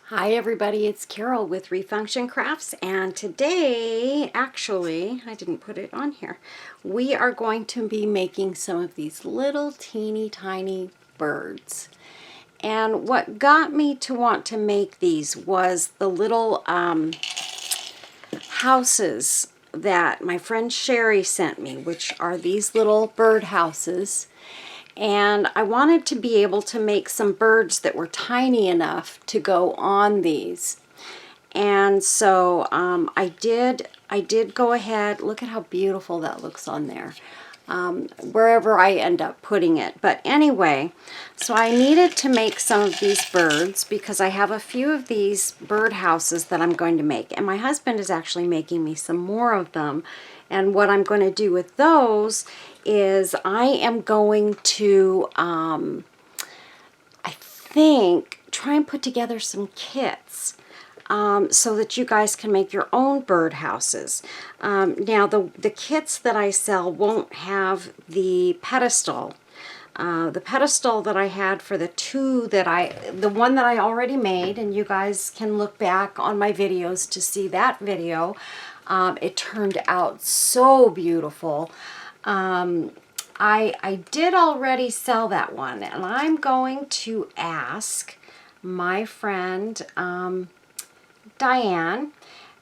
Hi everybody, it's Carol with Refunction Crafts, and today, actually, I didn't put it on here, we are going to be making some of these little teeny tiny birds. And what got me to want to make these was the little houses that my friend Sherry sent me, which are these little bird houses. And I wanted to be able to make some birds that were tiny enough to go on these. And so I did go ahead. Look at how beautiful that looks on there, wherever I end up putting it. But anyway, so I needed to make some of these birds because I have a few of these bird houses that I'm going to make. And my husband is actually making me some more of them. And what I'm going to do with those is I am going to, I think, try and put together some kits so that you guys can make your own bird houses. Now, the kits that I sell won't have the pedestal. The pedestal that I had for the one that I already made, and you guys can look back on my videos to see that video. It turned out so beautiful. I did already sell that one, and I'm going to ask my friend Diane,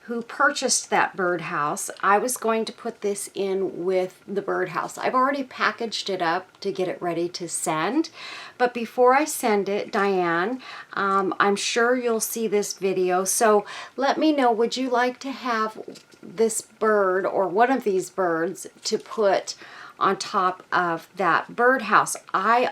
who purchased that birdhouse. I was going to put this in with the birdhouse. I've already packaged it up to get it ready to send, but before I send it, Diane, I'm sure you'll see this video, so let me know, would you like to have this bird or one of these birds to put on top of that birdhouse? I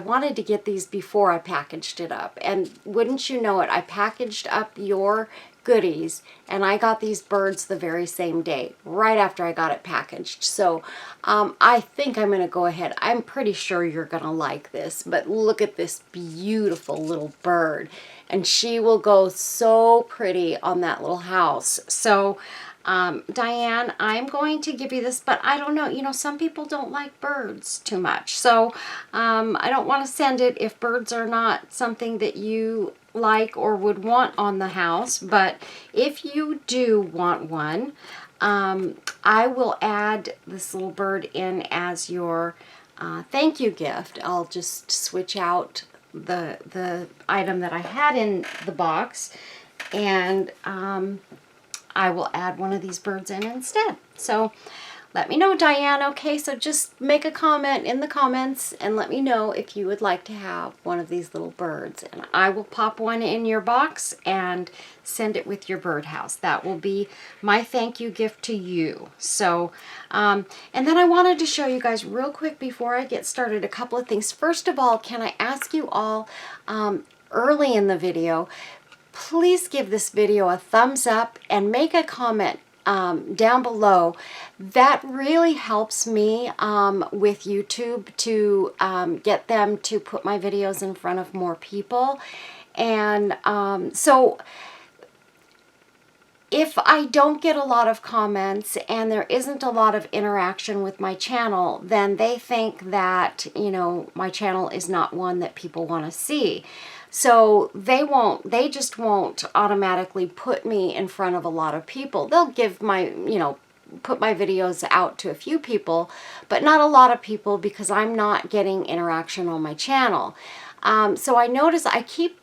wanted to get these before I packaged it up, and wouldn't you know it, I packaged up your goodies and I got these birds the very same day, right after I got it packaged. So I think I'm going to go ahead. I'm pretty sure you're going to like this, but look at this beautiful little bird, and she will go so pretty on that little house. So Diane, I'm going to give you this, but I don't know, some people don't like birds too much. So I don't want to send it if birds are not something that you like or would want on the house. But if you do want one, I will add this little bird in as your thank you gift. I'll just switch out the item that I had in the box, and I will add one of these birds in instead. So let me know, Diane. Okay, so just make a comment in the comments and let me know if you would like to have one of these little birds. And I will pop one in your box and send it with your birdhouse. That will be my thank you gift to you. So, and then I wanted to show you guys real quick before I get started a couple of things. First of all, can I ask you all early in the video, please give this video a thumbs up and make a comment down below. That really helps me with YouTube to get them to put my videos in front of more people. And so if I don't get a lot of comments and there isn't a lot of interaction with my channel, then they think that, my channel is not one that people want to see. So they just won't automatically put me in front of a lot of people. They'll give put my videos out to a few people, but not a lot of people, because I'm not getting interaction on my channel. So I notice I keep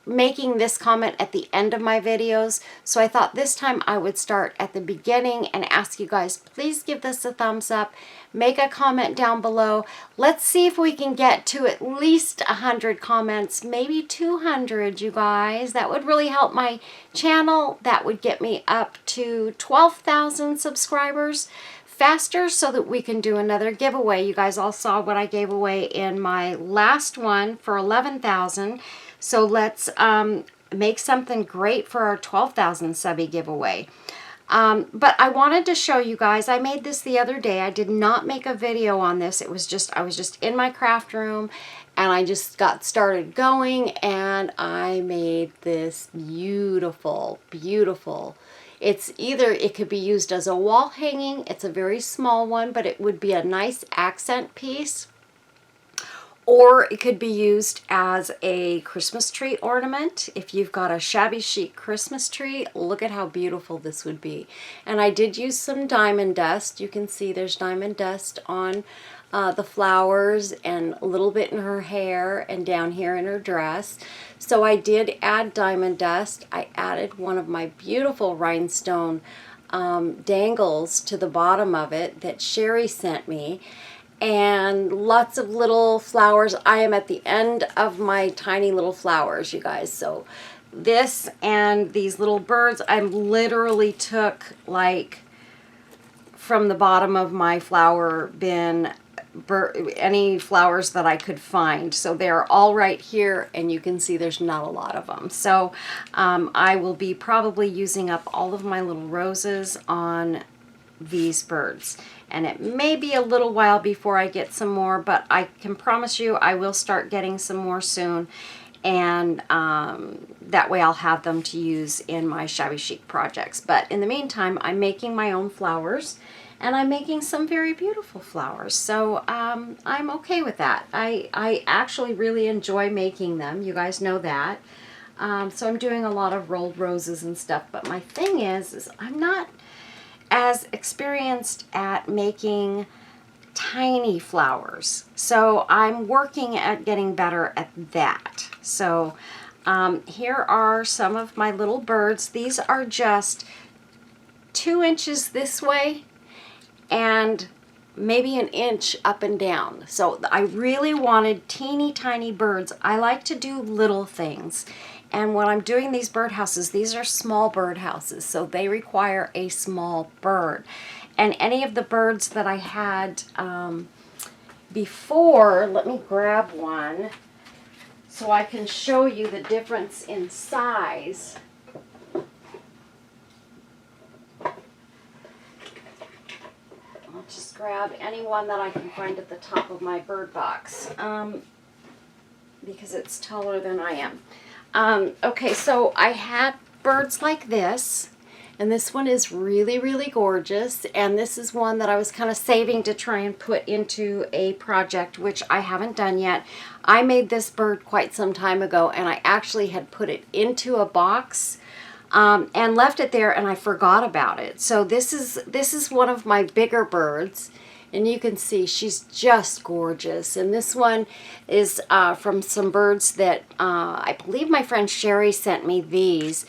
making this comment at the end of my videos, so I thought this time I would start at the beginning and ask you guys, please give this a thumbs up, make a comment down below. Let's see if we can get to at least 100 comments, maybe 200, you guys. That would really help my channel. That would get me up to 12,000 subscribers faster, so that we can do another giveaway. You guys all saw what I gave away in my last one for 11,000. So let's make something great for our 12,000 subby giveaway. But I wanted to show you guys, I made this the other day. I did not make a video on this. I was just in my craft room and I just got started going, and I made this beautiful, beautiful. It could be used as a wall hanging. It's a very small one, but it would be a nice accent piece. Or it could be used as a Christmas tree ornament. If you've got a shabby chic Christmas tree, look at how beautiful this would be. And I did use some diamond dust. You can see there's diamond dust on the flowers and a little bit in her hair and down here in her dress. So I did add diamond dust. I added one of my beautiful rhinestone dangles to the bottom of it that Sherry sent me. And lots of little flowers. I am at the end of my tiny little flowers, you guys. So this and these little birds, I literally took like from the bottom of my flower bin any flowers that I could find. So they're all right here, and you can see there's not a lot of them. So I will be probably using up all of my little roses on these birds, and it may be a little while before I get some more, but I can promise you I will start getting some more soon, and that way I'll have them to use in my shabby chic projects. But in the meantime, I'm making my own flowers, and I'm making some very beautiful flowers, so I'm okay with that. I actually really enjoy making them, you guys know that. So I'm doing a lot of rolled roses and stuff, but my thing is I'm not as experienced at making tiny flowers. So I'm working at getting better at that. So here are some of my little birds. These are just 2 inches this way and maybe an inch up and down. So I really wanted teeny tiny birds. I like to do little things. And when I'm doing these birdhouses, these are small birdhouses, so they require a small bird. And any of the birds that I had before, let me grab one so I can show you the difference in size. I'll just grab any one that I can find at the top of my bird box because it's taller than I am. Okay, so I had birds like this, and this one is really, really gorgeous, and this is one that I was kind of saving to try and put into a project, which I haven't done yet. I made this bird quite some time ago, and I actually had put it into a box and left it there, and I forgot about it. So this is one of my bigger birds. And you can see she's just gorgeous. And this one is from some birds that I believe my friend Sherry sent me these.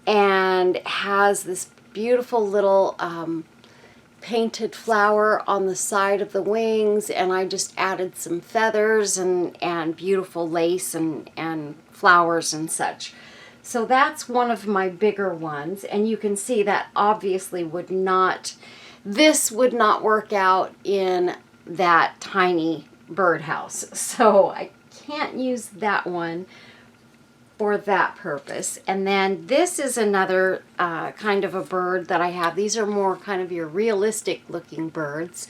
And has this beautiful little painted flower on the side of the wings. And I just added some feathers and beautiful lace and flowers and such. So that's one of my bigger ones. And you can see that obviously would not... This would not work out in that tiny birdhouse, so I can't use that one for that purpose. And then this is another kind of a bird that I have. These are more kind of your realistic looking birds,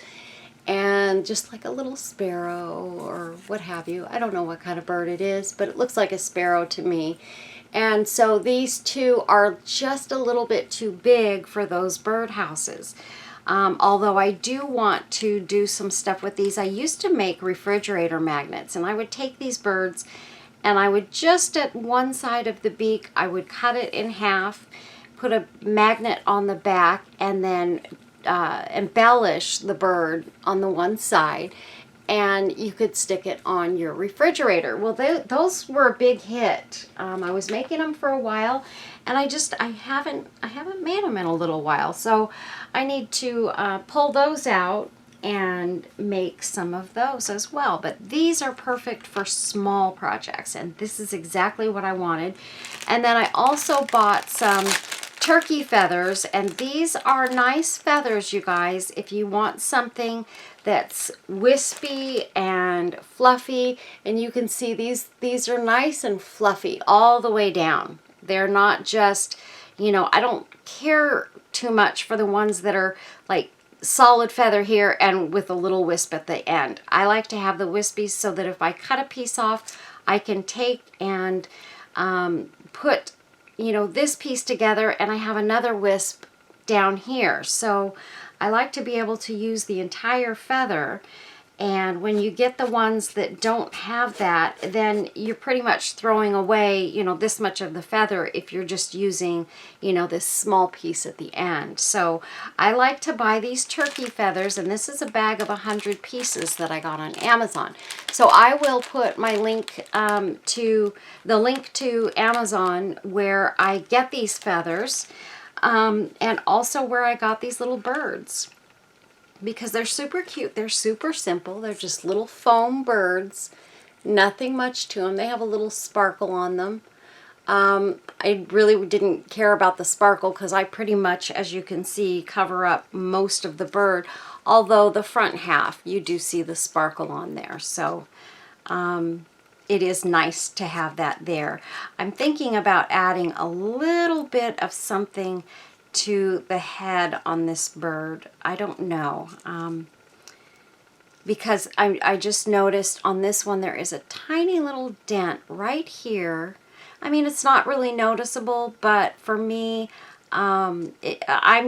and just like a little sparrow or what have you. I don't know what kind of bird it is, but it looks like a sparrow to me. And so these two are just a little bit too big for those birdhouses. Although I do want to do some stuff with these. I used to make refrigerator magnets, and I would take these birds and I would just at one side of the beak, I would cut it in half, put a magnet on the back, and then embellish the bird on the one side, and you could stick it on your refrigerator. Well, those were a big hit. I was making them for a while, and I haven't made them in a little while, so I need to pull those out and make some of those as well. But these are perfect for small projects, and this is exactly what I wanted. And then I also bought some turkey feathers, and these are nice feathers, you guys, if you want something that's wispy and fluffy. And you can see these are nice and fluffy all the way down. They're not just, you know, I don't care too much for the ones that are like solid feather here and with a little wisp at the end. I like to have the wispies so that if I cut a piece off, I can take and put, you know, this piece together, and I have another wisp down here. So I like to be able to use the entire feather And when you get the ones that don't have that, then you're pretty much throwing away, you know, this much of the feather if you're just using, you know, this small piece at the end. So I like to buy these turkey feathers, and this is a bag of 100 pieces that I got on Amazon. So I will put my link to Amazon where I get these feathers, and also where I got these little birds, because they're super cute. They're super simple. They're just little foam birds. Nothing much to them. They have a little sparkle on them. I really didn't care about the sparkle because I pretty much, as you can see, cover up most of the bird. Although the front half, you do see the sparkle on there. So it is nice to have that there. I'm thinking about adding a little bit of something to the head on this bird. I don't know, because I just noticed on this one there is a tiny little dent right here. I mean, it's not really noticeable, but for me, I'm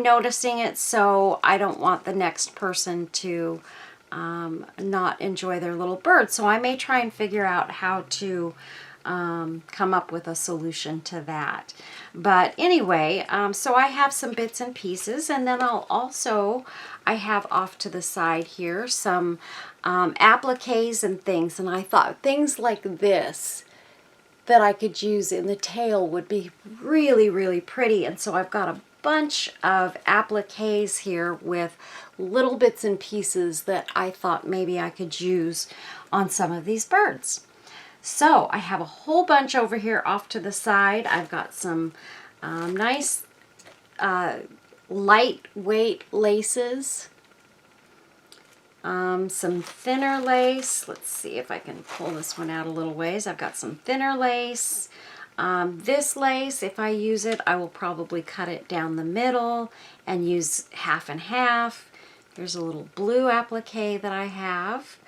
noticing it, so I don't want the next person to not enjoy their little bird. So I may try and figure out how to come up with a solution to that. But anyway, so I have some bits and pieces, and then I have off to the side here some appliques and things, and I thought things like this that I could use in the tail would be really, really pretty. And so I've got a bunch of appliques here with little bits and pieces that I thought maybe I could use on some of these birds. So I have a whole bunch over here off to the side. I've got some nice lightweight laces, some thinner lace. Let's see if I can pull this one out a little ways. I've got some thinner lace. This lace, if I use it, I will probably cut it down the middle and use half and half. There's a little blue applique that I have.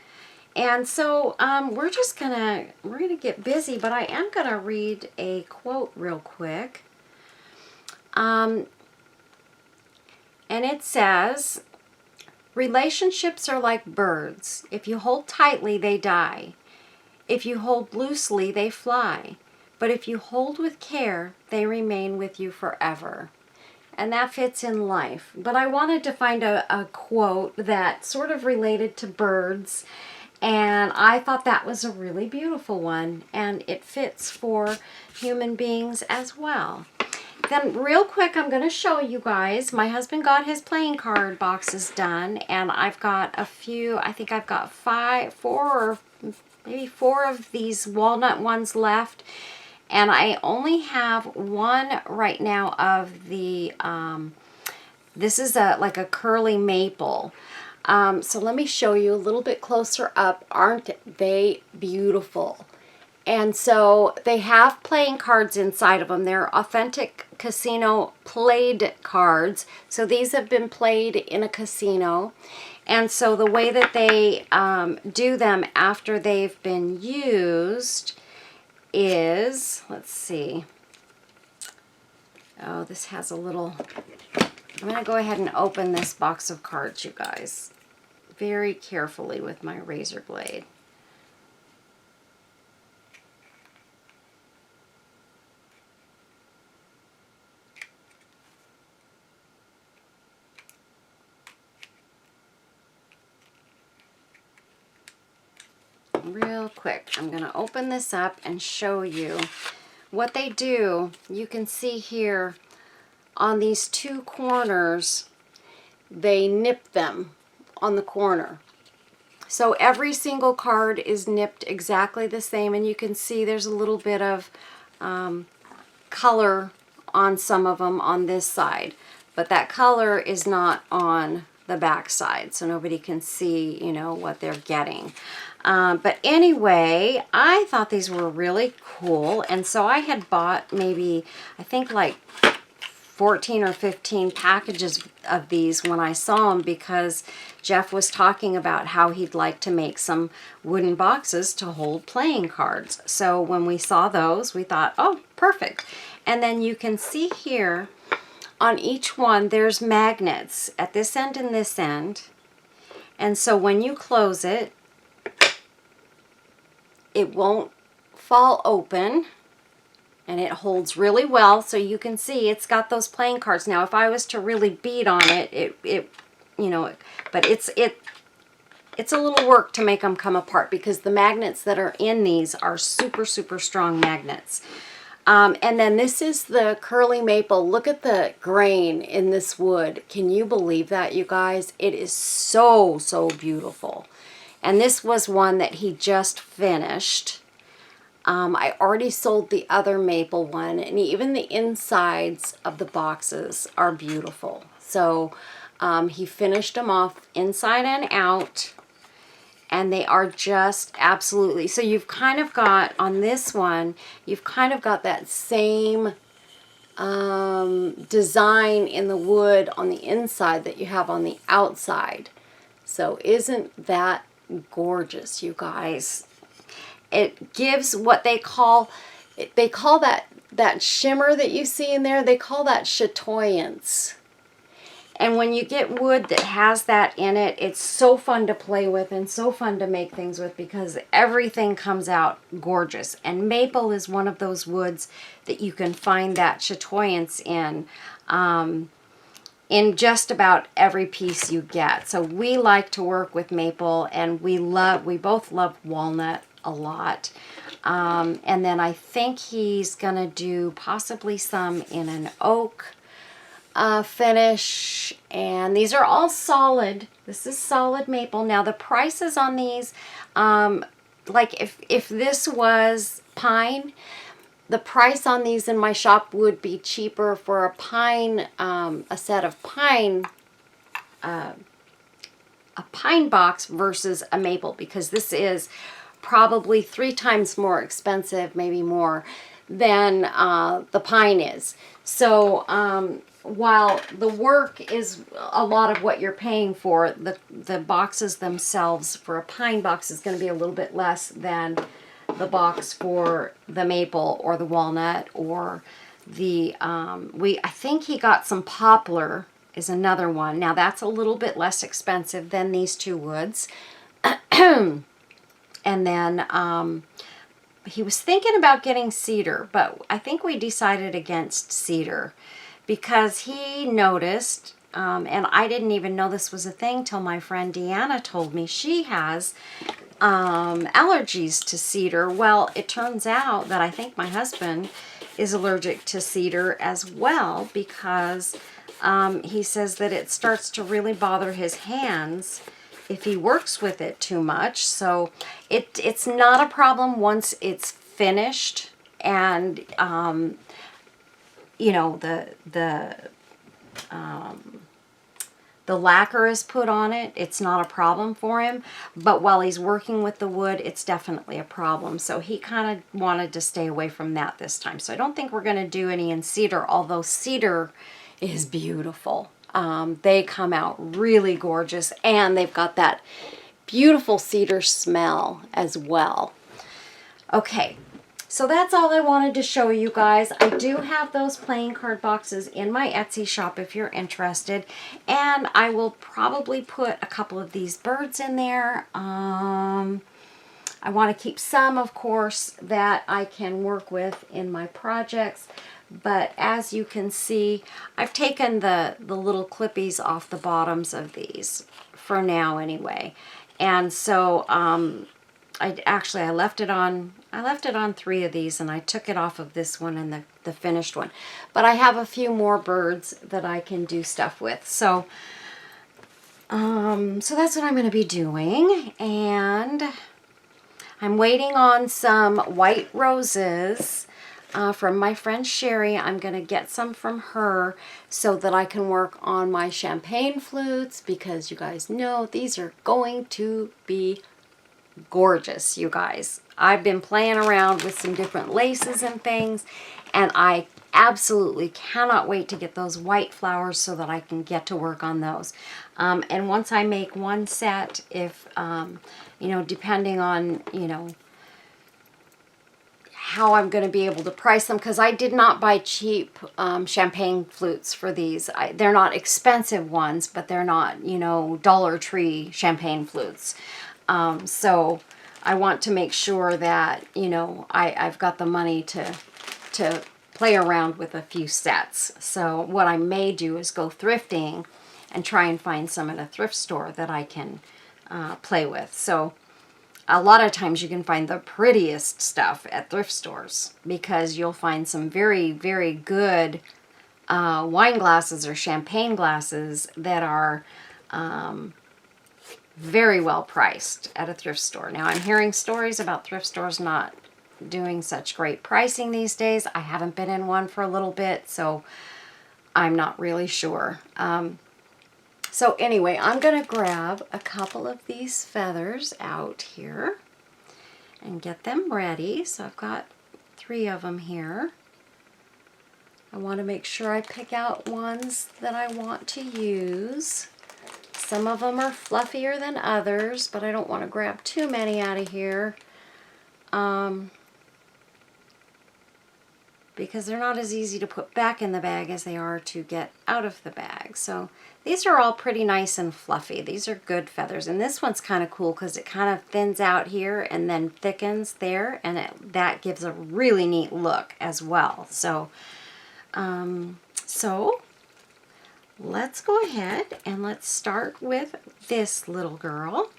And so we're gonna get busy, but I am gonna read a quote real quick. And it says, relationships are like birds. If you hold tightly, they die. If you hold loosely, they fly. But if you hold with care, they remain with you forever. And that fits in life. But I wanted to find a quote that sort of related to birds, and I thought that was a really beautiful one, and it fits for human beings as well. Then real quick, I'm going to show you guys, my husband got his playing card boxes done, and I've got a few, I think I've got four of these walnut ones left, and I only have one right now of the, this is like a curly maple. So let me show you a little bit closer up. Aren't they beautiful? And so they have playing cards inside of them. They're authentic casino played cards. So these have been played in a casino. And so the way that they do them after they've been used is, let's see. Oh, this has a little, I'm going to go ahead and open this box of cards, you guys, very carefully with my razor blade. Real quick, I'm going to open this up and show you what they do. You can see here on these two corners, they nip them on the corner. So every single card is nipped exactly the same, and you can see there's a little bit of color on some of them on this side, but that color is not on the back side, so nobody can see, you know, what they're getting. But anyway, I thought these were really cool, and so I had bought maybe, I think like 14 or 15 packages of these when I saw them, because Jeff was talking about how he'd like to make some wooden boxes to hold playing cards. So when we saw those, we thought, oh, perfect. And then you can see here on each one, there's magnets at this end and this end. And so when you close it, it won't fall open, and it holds really well. So you can see it's got those playing cards. Now, if I was to really beat on it, you know, but it's a little work to make them come apart because the magnets that are in these are super, super strong magnets. And then this is the curly maple. Look at the grain in this wood. Can you believe that, you guys? It is so, so beautiful. And this was one that he just finished. I already sold the other maple one, and even the insides of the boxes are beautiful. So he finished them off inside and out. And they are just absolutely, so you've kind of got, on this one, you've kind of got that same design in the wood on the inside that you have on the outside. So isn't that gorgeous, you guys? It gives what they call that shimmer that you see in there, they call that chatoyance. And when you get wood that has that in it, it's so fun to play with and so fun to make things with because everything comes out gorgeous. And maple is one of those woods that you can find that chatoyance in just about every piece you get. So we like to work with maple, and we both love walnut a lot. And then I think he's going to do possibly some in an oak finish, and these are all solid. This is solid maple. Now the prices on these, like if this was pine, the price on these in my shop would be cheaper for a pine, a set of pine, a pine box versus a maple, because this is probably 3 times more expensive, maybe more, than the pine is. So while the work is a lot of what you're paying for, the boxes themselves for a pine box is going to be a little bit less than the box for the maple or the walnut or the I think he got some poplar is another one. Now that's a little bit less expensive than these two woods. And then he was thinking about getting cedar, but I think we decided against cedar because he noticed, and I didn't even know this was a thing till my friend Deanna told me she has allergies to cedar. Well, it turns out that I think my husband is allergic to cedar as well because he says that it starts to really bother his hands if he works with it too much. So it's not a problem once it's finished and you know, the lacquer is put on it. It's not a problem for him, but while he's working with the wood, it's definitely a problem. So he kind of wanted to stay away from that this time. So I don't think we're going to do any in cedar, although cedar is beautiful. They come out really gorgeous, and they've got that beautiful cedar smell as well. Okay, so that's all I wanted to show you guys. I do have those playing card boxes in my Etsy shop if you're interested, and I will probably put a couple of these birds in there. I want to keep some, of course, that I can work with in my projects. But as you can see, I've taken the little clippies off the bottoms of these for now anyway. And so I left it on 3 of these, and I took it off of this one and the finished one. But I have a few more birds that I can do stuff with. So so that's what I'm going to be doing. And I'm waiting on some white roses from my friend Sherry. I'm going to get some from her so that I can work on my champagne flutes, because you guys know these are going to be gorgeous, you guys. I've been playing around with some different laces and things, and I absolutely cannot wait to get those white flowers so that I can get to work on those. And once I make one set, if you know, depending on, you know, how I'm going to be able to price them, because I did not buy cheap champagne flutes for these. They're not expensive ones, but they're not, you know, Dollar Tree champagne flutes. So I want to make sure that, you know, I've got the money to play around with a few sets. So what I may do is go thrifting and try and find some at a thrift store that I can play with. So a lot of times you can find the prettiest stuff at thrift stores, because you'll find some very, very good wine glasses or champagne glasses that are very well priced at a thrift store. Now, I'm hearing stories about thrift stores not doing such great pricing these days. I haven't been in one for a little bit, so I'm not really sure. So anyway, I'm going to grab a couple of these feathers out here and get them ready. So I've got 3 of them here. I want to make sure I pick out ones that I want to use. Some of them are fluffier than others, but I don't want to grab too many out of here. Because they're not as easy to put back in the bag as they are to get out of the bag. So these are all pretty nice and fluffy. These are good feathers. And this one's kind of cool because it kind of thins out here and then thickens there, and that gives a really neat look as well. So, let's go ahead and let's start with this little girl.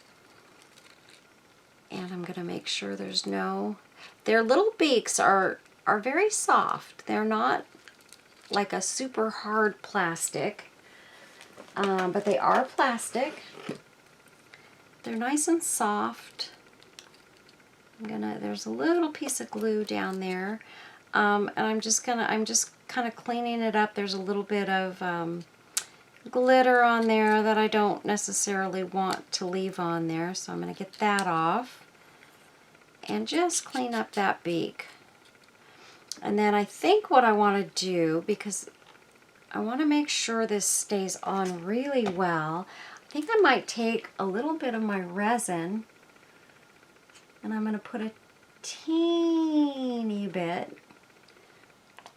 And I'm going to make sure there's no... Their little beaks are very soft. They're not like a super hard plastic, but they are plastic. They're nice and soft. There's a little piece of glue down there, and I'm just kind of cleaning it up. There's a little bit of glitter on there that I don't necessarily want to leave on there, so I'm going to get that off and just clean up that beak. And then I think what I want to do, because I want to make sure this stays on really well, I think I might take a little bit of my resin and I'm going to put a teeny bit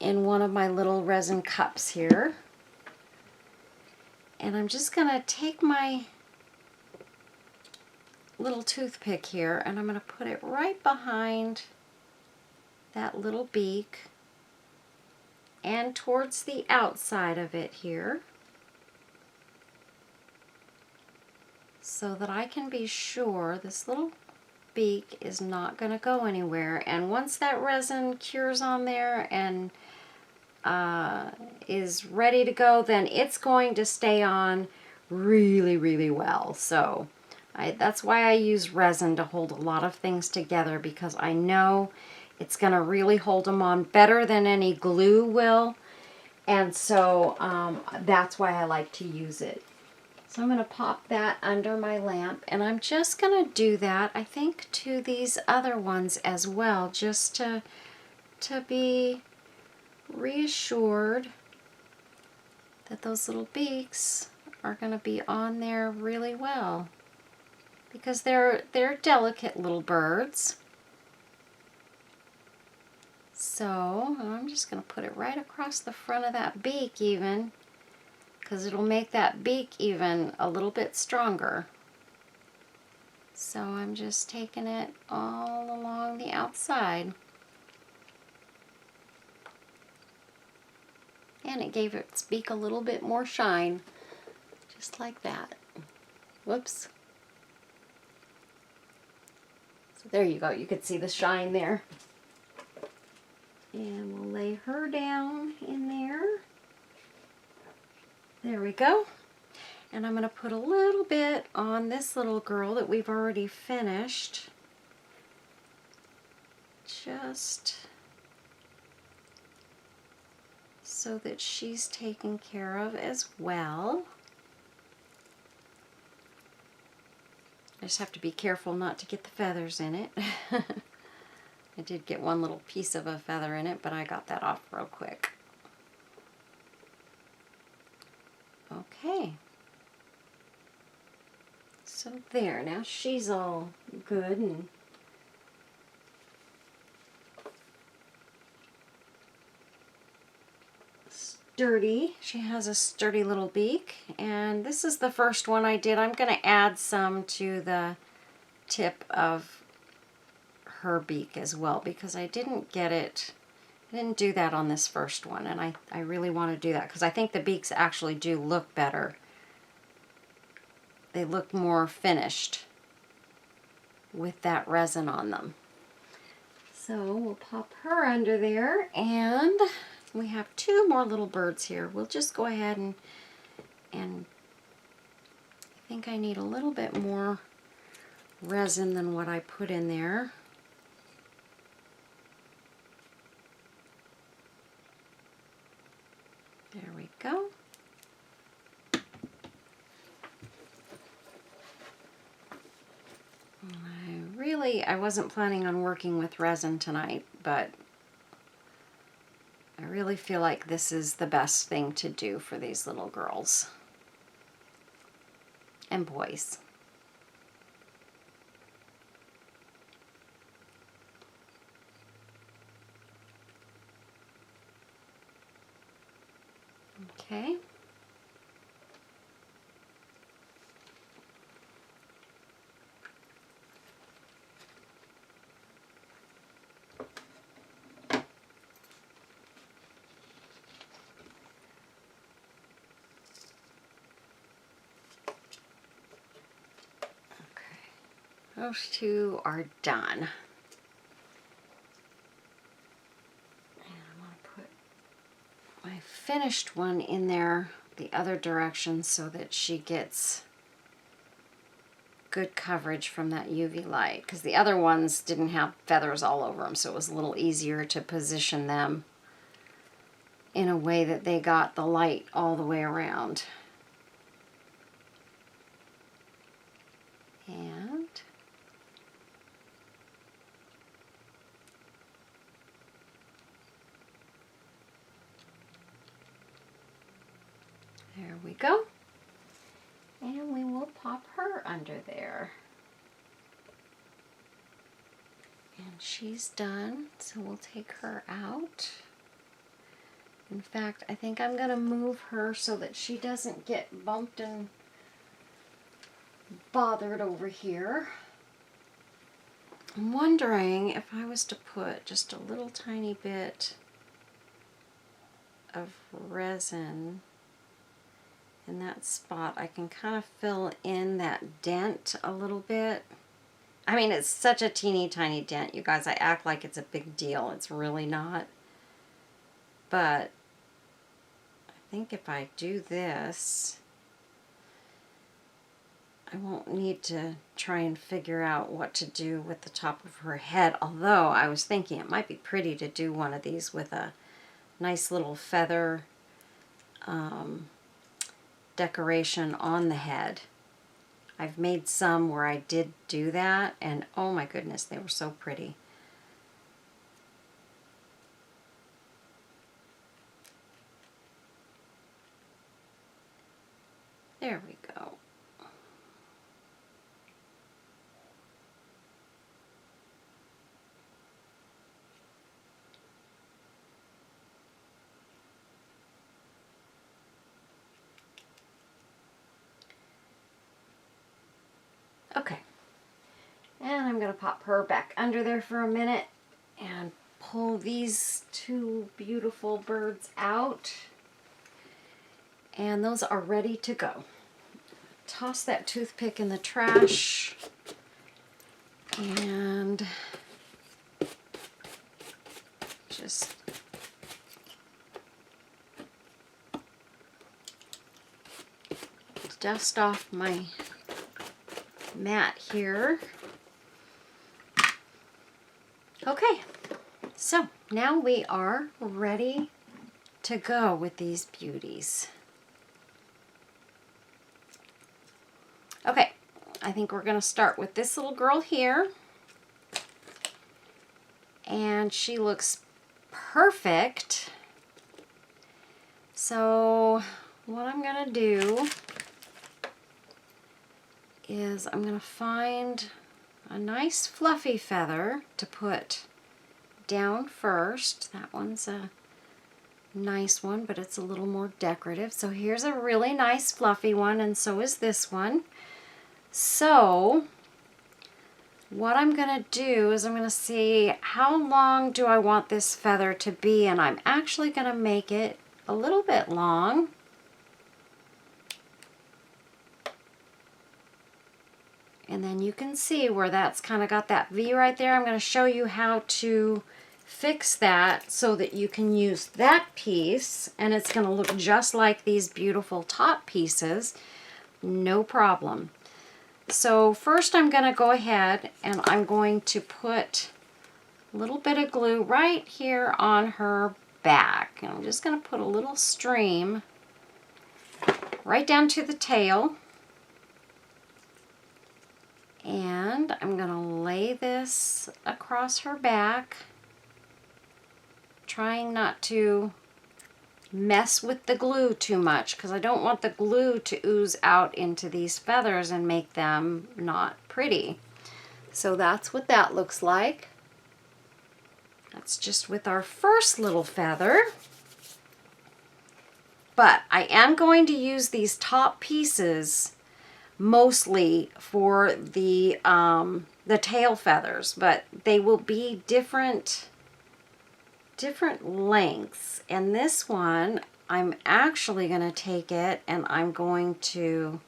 in one of my little resin cups here. And I'm just going to take my little toothpick here and I'm going to put it right behind that little beak and towards the outside of it here, so that I can be sure this little beak is not going to go anywhere. And once that resin cures on there and is ready to go, then it's going to stay on really, really well. So that's why I use resin to hold a lot of things together, because I know it's going to really hold them on better than any glue will. And so that's why I like to use it. So I'm going to pop that under my lamp, and I'm just going to do that, I think, to these other ones as well, just to be reassured that those little beaks are going to be on there really well, because they're delicate little birds. So I'm just going to put it right across the front of that beak even, because it'll make that beak even a little bit stronger. So I'm just taking it all along the outside. And it gave its beak a little bit more shine, just like that. Whoops. So there you go. You could see the shine there. And we'll lay her down in there. There we go. And I'm going to put a little bit on this little girl that we've already finished. Just so that she's taken care of as well. I just have to be careful not to get the feathers in it. I did get one little piece of a feather in it, but I got that off real quick. Okay. So there, now she's all good and sturdy. She has a sturdy little beak, and this is the first one I did. I'm going to add some to the tip of her beak as well because I didn't get it. I didn't do that on this first one, and I really want to do that because I think the beaks actually do look better. They look more finished with that resin on them. So we'll pop her under there, and we have two more little birds here. We'll just go ahead and I think I need a little bit more resin than what I put in there. There we go. I wasn't planning on working with resin tonight, but I really feel like this is the best thing to do for these little girls and boys. Okay. Those two are done. And I'm going to put my finished one in there the other direction so that she gets good coverage from that UV light, because the other ones didn't have feathers all over them, so it was a little easier to position them in a way that they got the light all the way around. And there we go. And we will pop her under there. And she's done, so we'll take her out. In fact, I think I'm going to move her so that she doesn't get bumped and bothered over here. I'm wondering if I was to put just a little tiny bit of resin in that spot, I can kind of fill in that dent a little bit. I mean, it's such a teeny tiny dent, you guys. I act like it's a big deal. It's really not. But I think if I do this, I won't need to try and figure out what to do with the top of her head. Although I was thinking it might be pretty to do one of these with a nice little feather decoration on the head. I've made some where I did do that, and oh my goodness, they were so pretty. There we go. Okay, and I'm going to pop her back under there for a minute and pull these two beautiful birds out. And those are ready to go. Toss that toothpick in the trash. And just dust off my mat here. Okay, so now we are ready to go with these beauties. Okay, I think we're going to start with this little girl here. And she looks perfect. So what I'm going to do is I'm going to find a nice fluffy feather to put down first. That one's a nice one, but it's a little more decorative. So here's a really nice fluffy one, and so is this one. So what I'm going to do is I'm going to see how long do I want this feather to be, and I'm actually going to make it a little bit long. And then you can see where that's kind of got that V right there. I'm going to show you how to fix that so that you can use that piece and it's going to look just like these beautiful top pieces. No problem. So first I'm going to go ahead and I'm going to put a little bit of glue right here on her back. And I'm just going to put a little stream right down to the tail. And I'm going to lay this across her back, trying not to mess with the glue too much because I don't want the glue to ooze out into these feathers and make them not pretty. So that's what that looks like. That's just with our first little feather. But I am going to use these top pieces mostly for the tail feathers, but they will be different lengths. And this one, I'm actually going to take it and I'm going to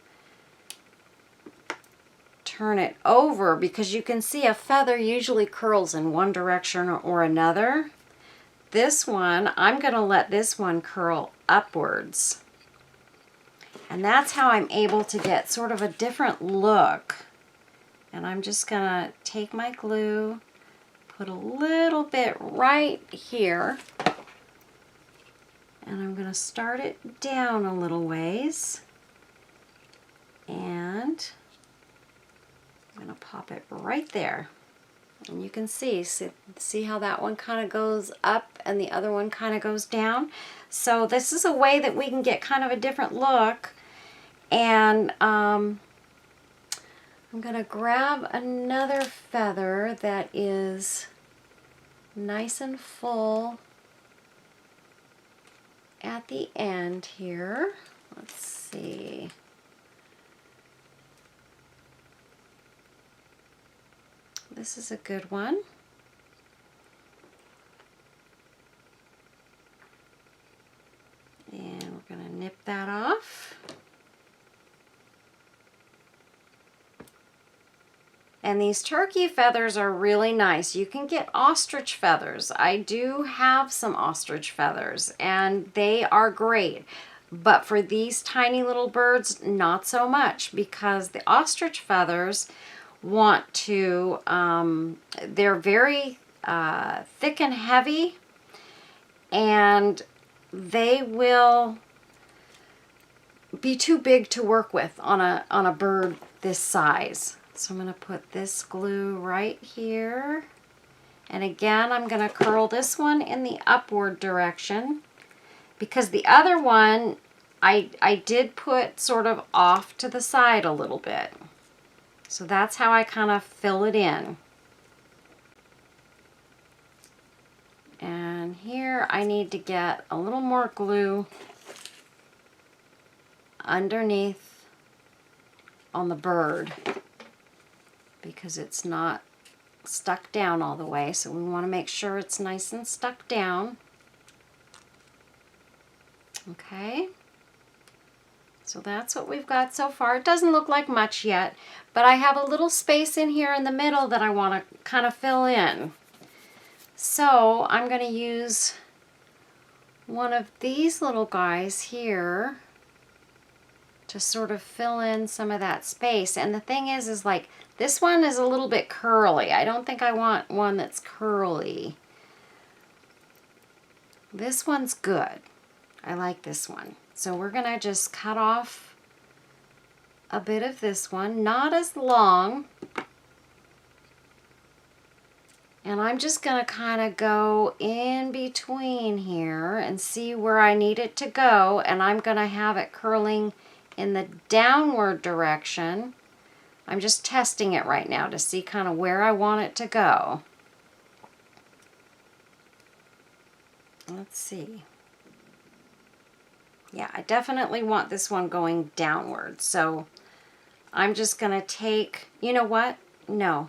turn it over because you can see a feather usually curls in one direction or another. This one, I'm going to let this one curl upwards. And that's how I'm able to get sort of a different look. And I'm just going to take my glue, put a little bit right here, and I'm going to start it down a little ways. And I'm going to pop it right there. And you can see how that one kind of goes up and the other one kind of goes down. So this is a way that we can get kind of a different look. And I'm going to grab another feather that is nice and full at the end here. Let's see. This is a good one. And we're going to nip that off. And these turkey feathers are really nice. You can get ostrich feathers. I do have some ostrich feathers and they are great. But for these tiny little birds, not so much, because the ostrich feathers want to, they're very thick and heavy, and they will be too big to work with on a bird this size. So I'm going to put this glue right here. And again, I'm going to curl this one in the upward direction because the other one I did put sort of off to the side a little bit. So that's how I kind of fill it in. And here I need to get a little more glue underneath on the bird, because it's not stuck down all the way, so we want to make sure it's nice and stuck down. Okay, so that's what we've got so far. It doesn't look like much yet, but I have a little space in here in the middle that I want to kind of fill in. So I'm going to use one of these little guys here to sort of fill in some of that space. And the thing is like, this one is a little bit curly. I don't think I want one that's curly. This one's good. I like this one. So we're going to just cut off a bit of this one, not as long. And I'm just going to kind of go in between here and see where I need it to go. And I'm going to have it curling in the downward direction. I'm just testing it right now to see kind of where I want it to go. Let's see. Yeah, I definitely want this one going downward. So I'm just going to take, you know what? No,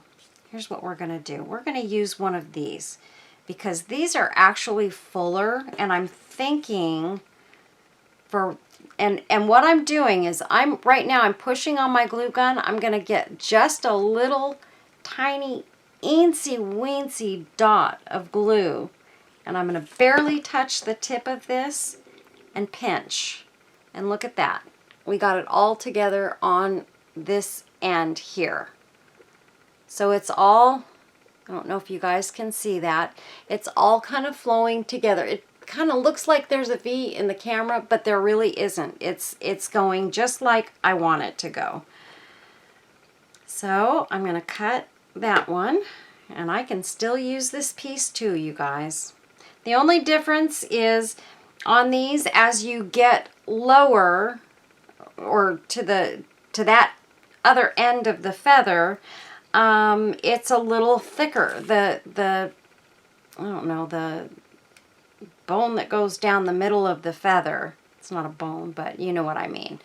here's what we're going to do. We're going to use one of these because these are actually fuller, and I'm thinking for, and what I'm doing is right now I'm pushing on my glue gun. I'm going to get just a little tiny eensy weensy dot of glue, and I'm going to barely touch the tip of this and pinch. And look at that. We got it all together on this end here. So it's all, I don't know if you guys can see that, it's all kind of flowing together. It kind of looks like there's a V in the camera, but there really isn't. It's going just like I want it to go. So I'm going to cut that one, and I can still use this piece too, you guys. The only difference is on these, as you get lower or to that other end of the feather, it's a little thicker. The I don't know, the bone that goes down the middle of the feather, it's not a bone, but you know what I mean,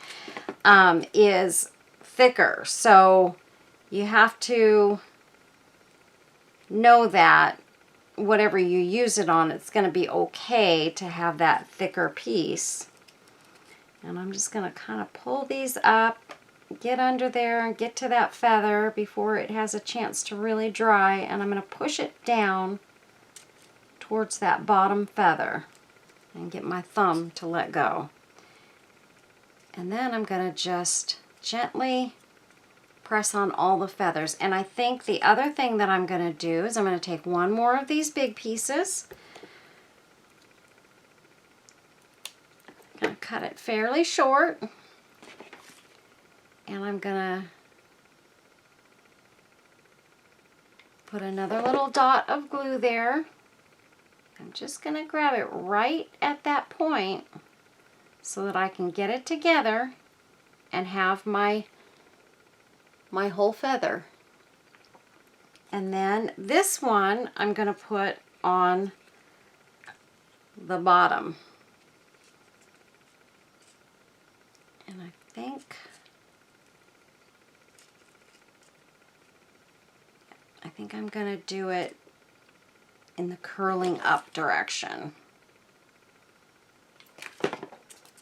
is thicker. So you have to know that whatever you use it on, it's going to be okay to have that thicker piece. And I'm just going to kind of pull these up, get under there and get to that feather before it has a chance to really dry, and I'm going to push it down towards that bottom feather and get my thumb to let go. And then I'm going to just gently press on all the feathers. And I think the other thing that I'm going to do is I'm going to take one more of these big pieces. I'm going to cut it fairly short. And I'm going to put another little dot of glue there. I'm just going to grab it right at that point so that I can get it together and have my whole feather. And then this one I'm going to put on the bottom. And I think I'm going to do it in the curling up direction.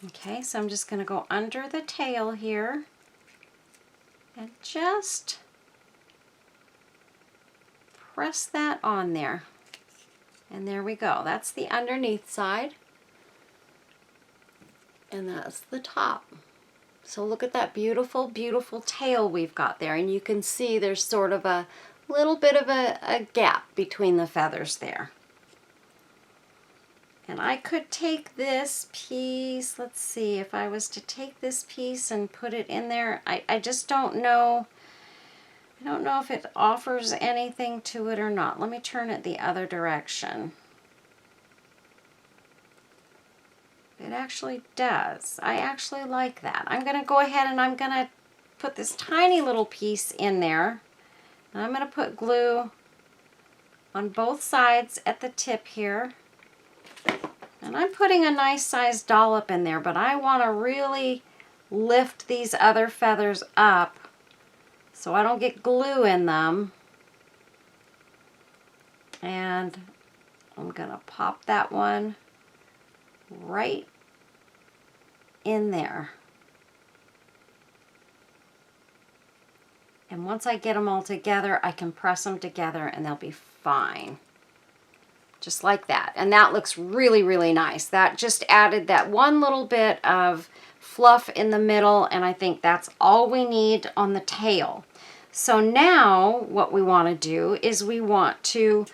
Okay, so I'm just going to go under the tail here and just press that on there. And there we go. That's the underneath side. And that's the top. So look at that beautiful, beautiful tail we've got there. And you can see there's sort of a little bit of a gap between the feathers there. And I could take this piece, let's see, if I was to take this piece and put it in there, I just don't know. I don't know if it offers anything to it or not. Let me turn it the other direction. It actually does. I actually like that. I'm going to go ahead and I'm going to put this tiny little piece in there. And I'm going to put glue on both sides at the tip here. And I'm putting a nice sized dollop in there, but I want to really lift these other feathers up so I don't get glue in them. And I'm going to pop that one right in there. And once I get them all together, I can press them together and they'll be fine. Just like that. And that looks really, really nice. That just added that one little bit of fluff in the middle, and I think that's all we need on the tail. So now what we want to do is we want to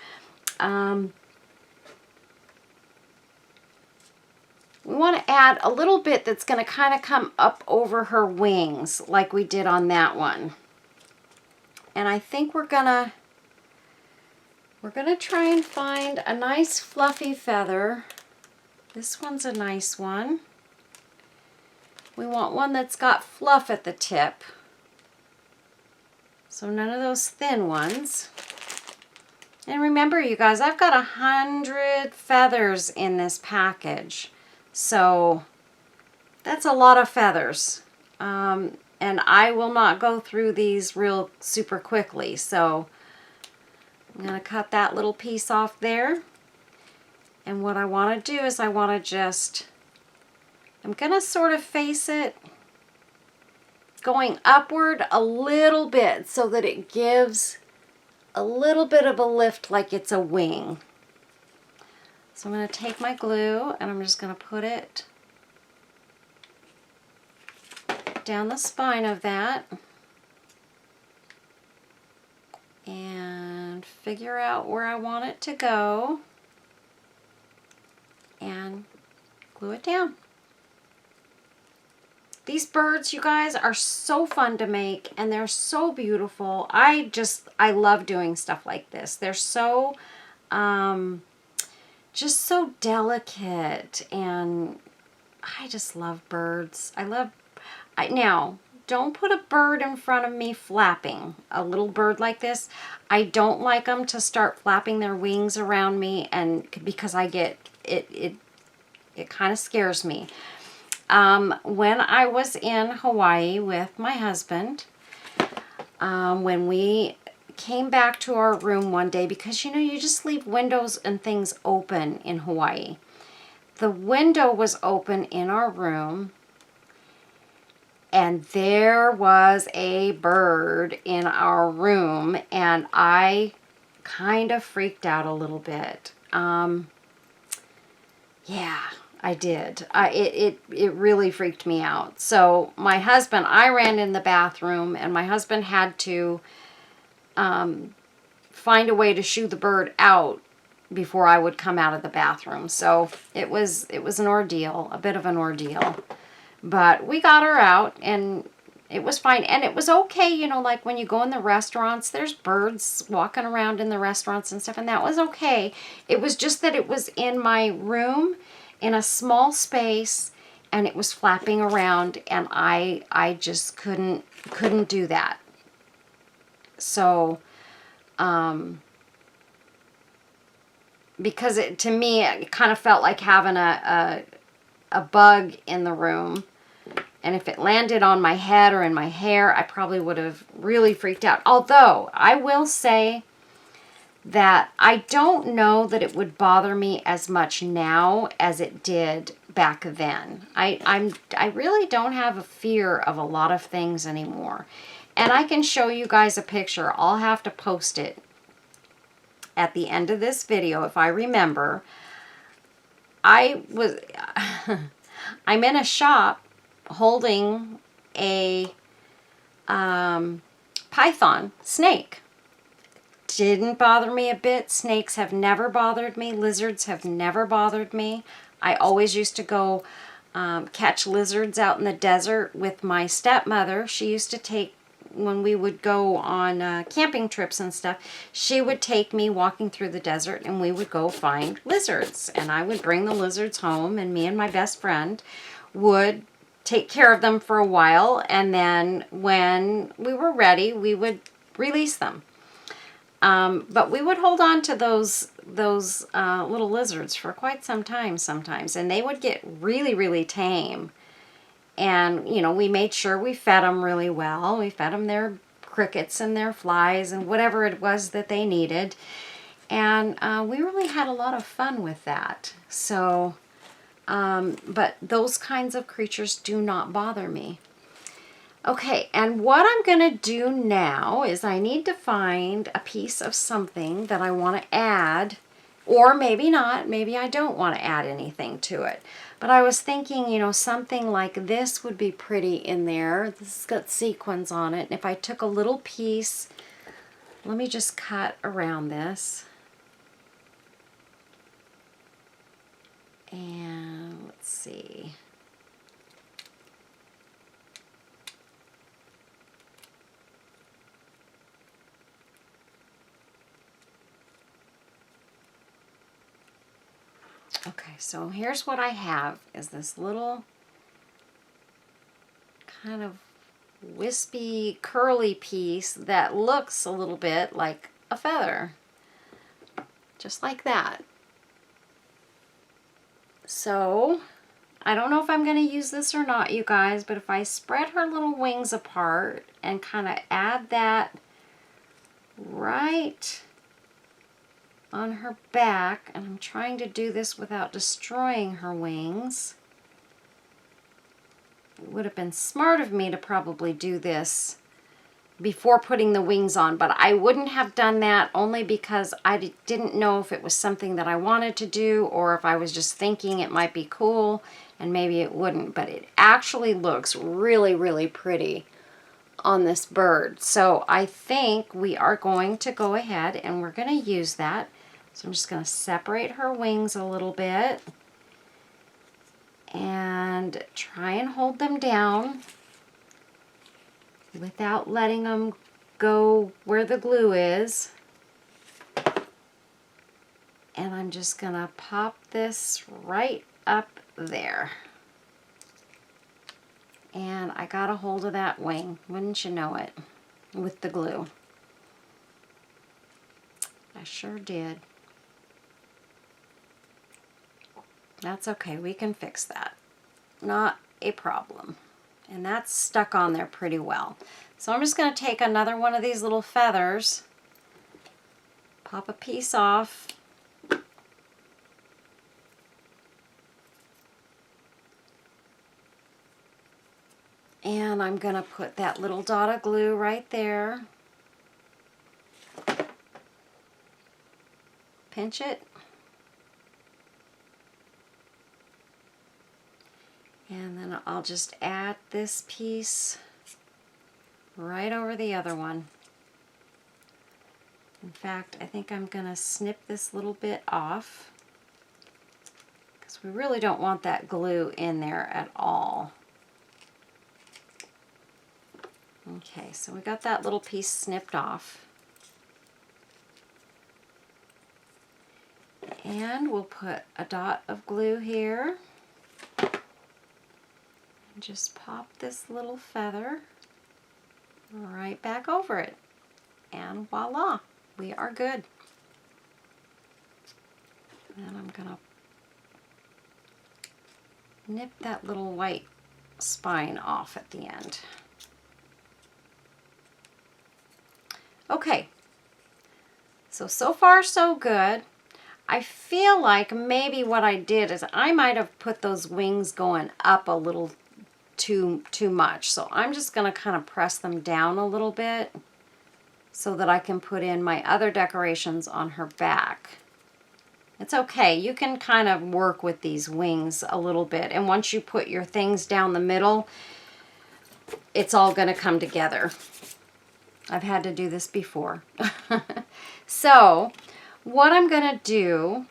add a little bit that's going to kind of come up over her wings like we did on that one. And I think we're gonna try and find a nice fluffy feather. This one's a nice one. We want one that's got fluff at the tip. So none of those thin ones. And remember, you guys, I've got 100 feathers in this package. So that's a lot of feathers. And I will not go through these real super quickly. So I'm going to cut that little piece off there. And what I want to do is I want to just, I'm going to sort of face it going upward a little bit so that it gives a little bit of a lift like it's a wing. So I'm going to take my glue and I'm just going to put it down the spine of that and figure out where I want it to go and glue it down. These birds, you guys, are so fun to make and they're so beautiful. I love doing stuff like this. They're so just so delicate, and I just love birds. Now, don't put a bird in front of me flapping. A little bird like this, I don't like them to start flapping their wings around me, and because I get, it kind of scares me. When I was in Hawaii with my husband, when we came back to our room one day, because you know, you just leave windows and things open in Hawaii. The window was open in our room, and there was a bird in our room, and I kind of freaked out a little bit. Yeah, I did. It really freaked me out. So my husband, I ran in the bathroom, and my husband had to find a way to shoo the bird out before I would come out of the bathroom. So it was an ordeal, a bit of an ordeal. But we got her out, and it was fine. And it was okay, you know, like when you go in the restaurants, there's birds walking around in the restaurants and stuff, and that was okay. It was just that it was in my room, in a small space, and it was flapping around, and I just couldn't do that. So, because to me, it kind of felt like having a bug in the room. And if it landed on my head or in my hair, I probably would have really freaked out. Although, I will say that I don't know that it would bother me as much now as it did back then. I really don't have a fear of a lot of things anymore. And I can show you guys a picture. I'll have to post it at the end of this video if I remember. I'm in a shop holding a python snake. Didn't bother me a bit. Snakes have never bothered me. Lizards have never bothered me. I always used to go catch lizards out in the desert with my stepmother. She used to take, when we would go on camping trips and stuff, she would take me walking through the desert, and we would go find lizards. And I would bring the lizards home, and me and my best friend would take care of them for a while, and then when we were ready, we would release them. But we would hold on to those little lizards for quite some time sometimes, and they would get really, really tame. And, you know, we made sure we fed them really well. We fed them their crickets and their flies and whatever it was that they needed. And we really had a lot of fun with that. So, but those kinds of creatures do not bother me. Okay, and what I'm going to do now is I need to find a piece of something that I want to add, or maybe not. Maybe I don't want to add anything to it. But I was thinking, you know, something like this would be pretty in there. This has got sequins on it. And if I took a little piece, let me just cut around this. And let's see. Okay, so here's what I have, is this little kind of wispy, curly piece that looks a little bit like a feather. Just like that. So I don't know if I'm going to use this or not, you guys, but if I spread her little wings apart and kind of add that right on her back, and I'm trying to do this without destroying her wings. It would have been smart of me to probably do this before putting the wings on, but I wouldn't have done that only because I didn't know if it was something that I wanted to do or if I was just thinking it might be cool and maybe it wouldn't, but it actually looks really, really pretty on this bird. So I think we are going to go ahead and we're going to use that. So I'm just going to separate her wings a little bit and try and hold them down without letting them go where the glue is. And I'm just gonna pop this right up there. And I got a hold of that wing, wouldn't you know it, with the glue. I sure did. That's okay, we can fix that. Not a problem. And that's stuck on there pretty well. So I'm just going to take another one of these little feathers, pop a piece off, and I'm going to put that little dot of glue right there. Pinch it. And then I'll just add this piece right over the other one. In fact, I think I'm going to snip this little bit off because we really don't want that glue in there at all. Okay, so we got that little piece snipped off. And we'll put a dot of glue here. And just pop this little feather right back over it. And voila, we are good. And I'm gonna nip that little white spine off at the end. Okay, so far so good. I feel like maybe what I did is I might have put those wings going up a little too much. So I'm just going to kind of press them down a little bit so that I can put in my other decorations on her back. It's okay. You can kind of work with these wings a little bit. And once you put your things down the middle, it's all going to come together. I've had to do this before. So what I'm going to do,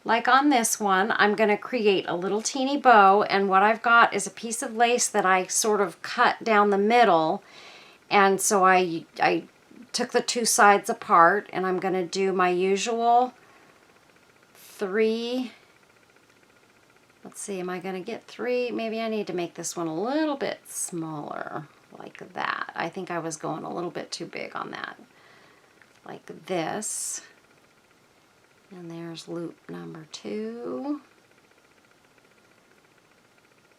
like on this one, I'm going to create a little teeny bow, and what I've got is a piece of lace that I sort of cut down the middle, and so I took the two sides apart, and I'm going to do my usual 3, let's see, am I going to get 3? Maybe I need to make this one a little bit smaller, like that. I think I was going a little bit too big on that. Like this. And there's loop number 2.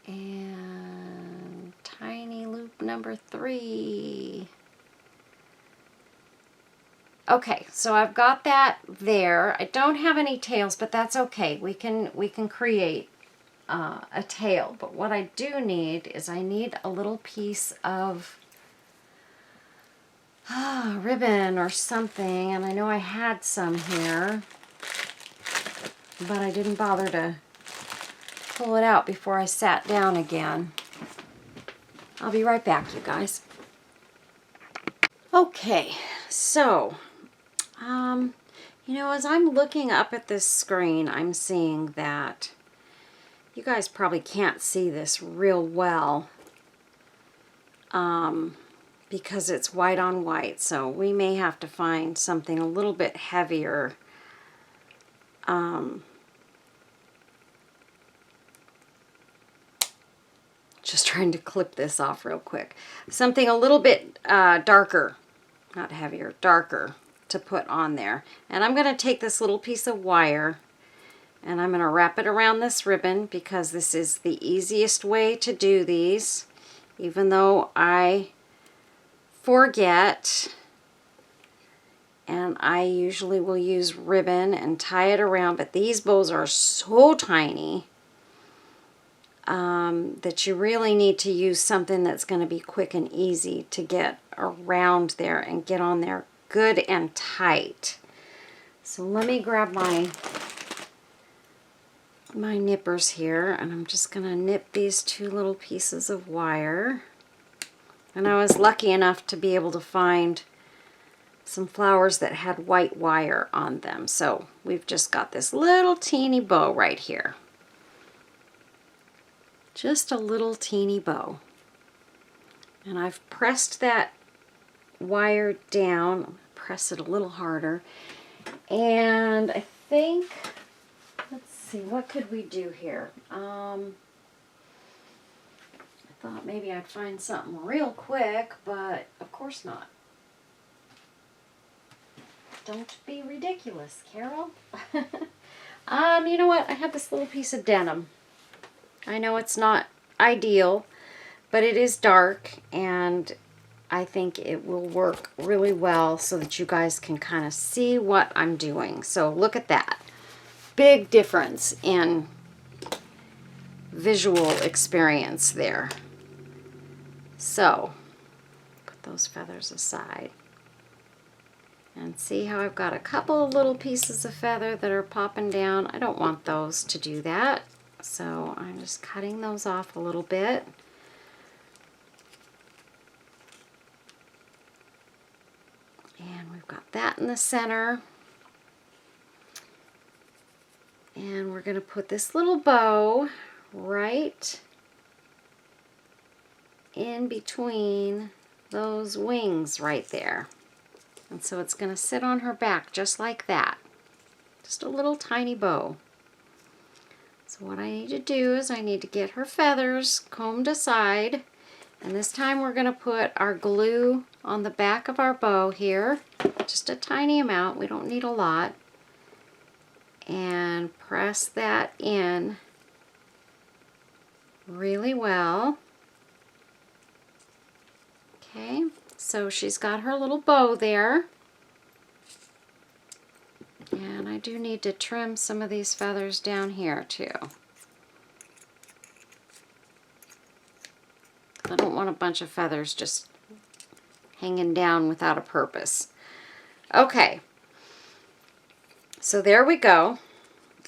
And tiny loop number 3. Okay, so I've got that there. I don't have any tails, but that's okay. We can create a tail. But what I do need is I need a little piece of ribbon or something, and I know I had some here, but I didn't bother to pull it out before I sat down again. I'll be right back, you guys. Okay, so, you know, as I'm looking up at this screen, I'm seeing that you guys probably can't see this real well because it's white on white, so we may have to find something a little bit heavier. Just trying to clip this off real quick. Something a little bit darker, not heavier, darker to put on there. And I'm going to take this little piece of wire And I'm going to wrap it around this ribbon because this is the easiest way to do these, even though I forget. And I usually will use ribbon and tie it around, but these bows are so tiny that you really need to use something that's going to be quick and easy to get around there and get on there good and tight. So let me grab my nippers here, and I'm just going to nip these two little pieces of wire. And I was lucky enough to be able to find some flowers that had white wire on them. So we've just got this little teeny bow right here. Just a little teeny bow. And I've pressed that wire down, press it a little harder. And I think, let's see, what could we do here? I thought maybe I'd find something real quick, but of course not. Don't be ridiculous, Carol. You know what? I have this little piece of denim. I know it's not ideal, but it is dark, and I think it will work really well so that you guys can kind of see what I'm doing. So look at that. Big difference in visual experience there. So, put those feathers aside. And see how I've got a couple of little pieces of feather that are popping down. I don't want those to do that. So I'm just cutting those off a little bit. And we've got that in the center. And we're going to put this little bow right in between those wings right there. And so it's going to sit on her back just like that. Just a little tiny bow. So what I need to do is I need to get her feathers combed aside. And this time we're going to put our glue on the back of our bow here. Just a tiny amount. We don't need a lot. And press that in really well. Okay, so she's got her little bow there. And I do need to trim some of these feathers down here too. I don't want a bunch of feathers just hanging down without a purpose. Okay, so there we go.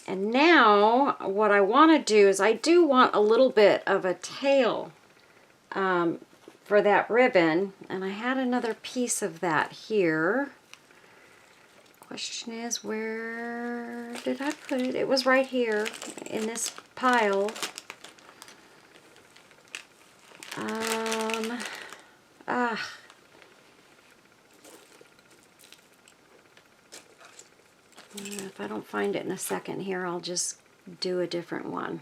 And now what I want to do is I do want a little bit of a tail for that ribbon. And I had another piece of that here. Question is, where did I put it? It was right here in this pile. If I don't find it in a second here, I'll just do a different one.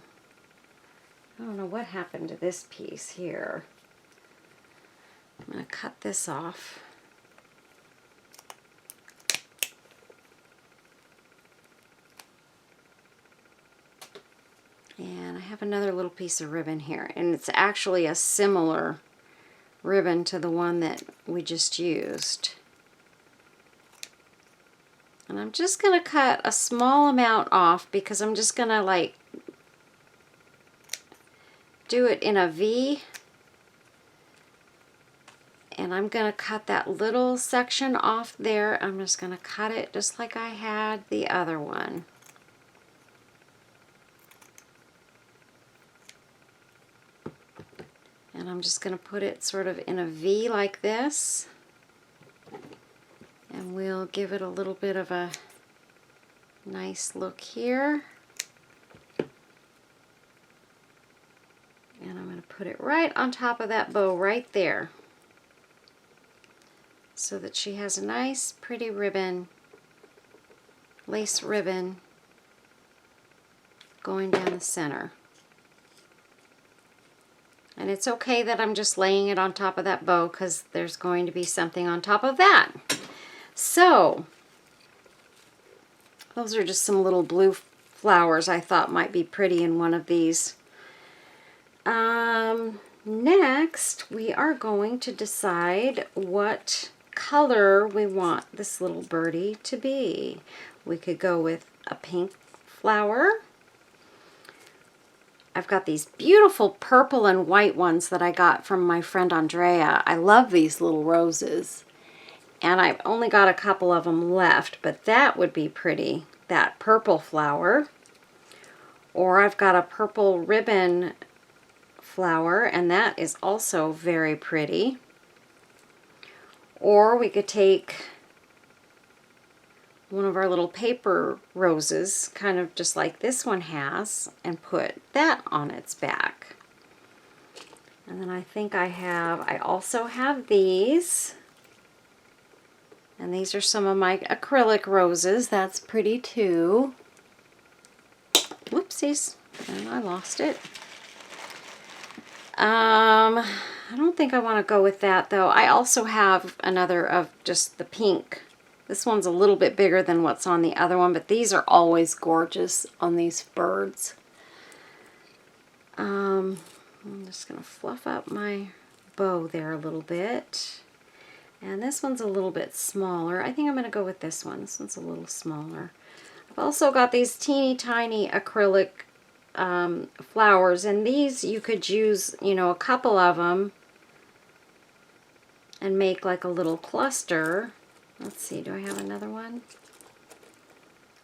I don't know what happened to this piece here. I'm going to cut this off. And I have another little piece of ribbon here, and it's actually a similar ribbon to the one that we just used. And I'm just going to cut a small amount off because I'm just going to like do it in a V. And I'm going to cut that little section off there. I'm just going to cut it just like I had the other one. And I'm just going to put it sort of in a V like this. And we'll give it a little bit of a nice look here. And I'm going to put it right on top of that bow right there, so that she has a nice pretty ribbon, lace ribbon going down the center. And it's okay that I'm just laying it on top of that bow because there's going to be something on top of that. So those are just some little blue flowers I thought might be pretty in one of these. Next, we are going to decide what color we want this little birdie to be. We could go with a pink flower. I've got these beautiful purple and white ones that I got from my friend Andrea. I love these little roses. And I've only got a couple of them left, but that would be pretty, that purple flower. Or I've got a purple ribbon flower, and that is also very pretty. Or we could take one of our little paper roses, kind of just like this one has, and put that on its back. And then I think I also have these. And these are some of my acrylic roses. That's pretty too. Whoopsies. And I lost it. I don't think I want to go with that though. I also have another of just the pink. This one's a little bit bigger than what's on the other one, but these are always gorgeous on these birds. I'm just going to fluff up my bow there a little bit. And this one's a little bit smaller. I think I'm going to go with this one. This one's a little smaller. I've also got these teeny tiny acrylic flowers, and these you could use, you know, a couple of them and make like a little cluster. Let's see, do I have another one?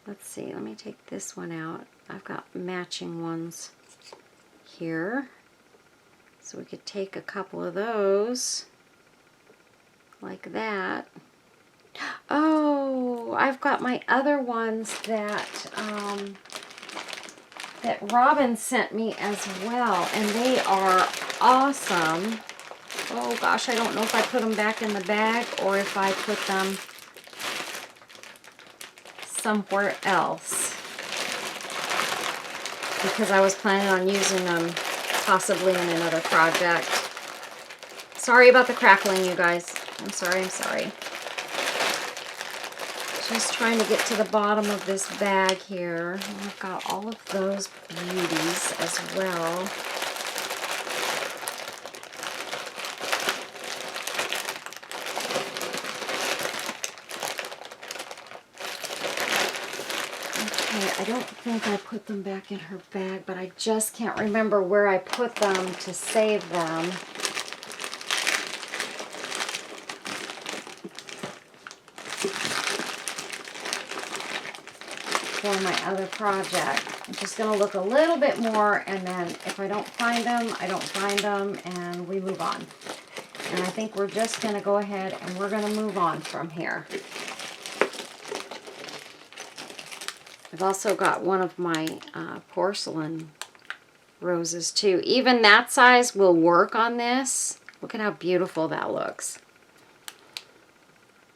Let's see, let me take this one out. I've got matching ones here. So we could take a couple of those like that. Oh, I've got my other ones that that Robin sent me as well, and they are awesome. Oh gosh, I don't know if I put them back in the bag or if I put them somewhere else, because I was planning on using them possibly in another project. Sorry about the crackling, you guys. I'm sorry. Just trying to get to the bottom of this bag here. And I've got all of those beauties as well. Okay, I don't think I put them back in her bag, but I just can't remember where I put them to save them. For my other project. I'm just going to look a little bit more, and then if I don't find them, I don't find them, and we move on. And I think we're just going to go ahead and we're going to move on from here. I've also got one of my porcelain roses too. Even that size will work on this. Look at how beautiful that looks.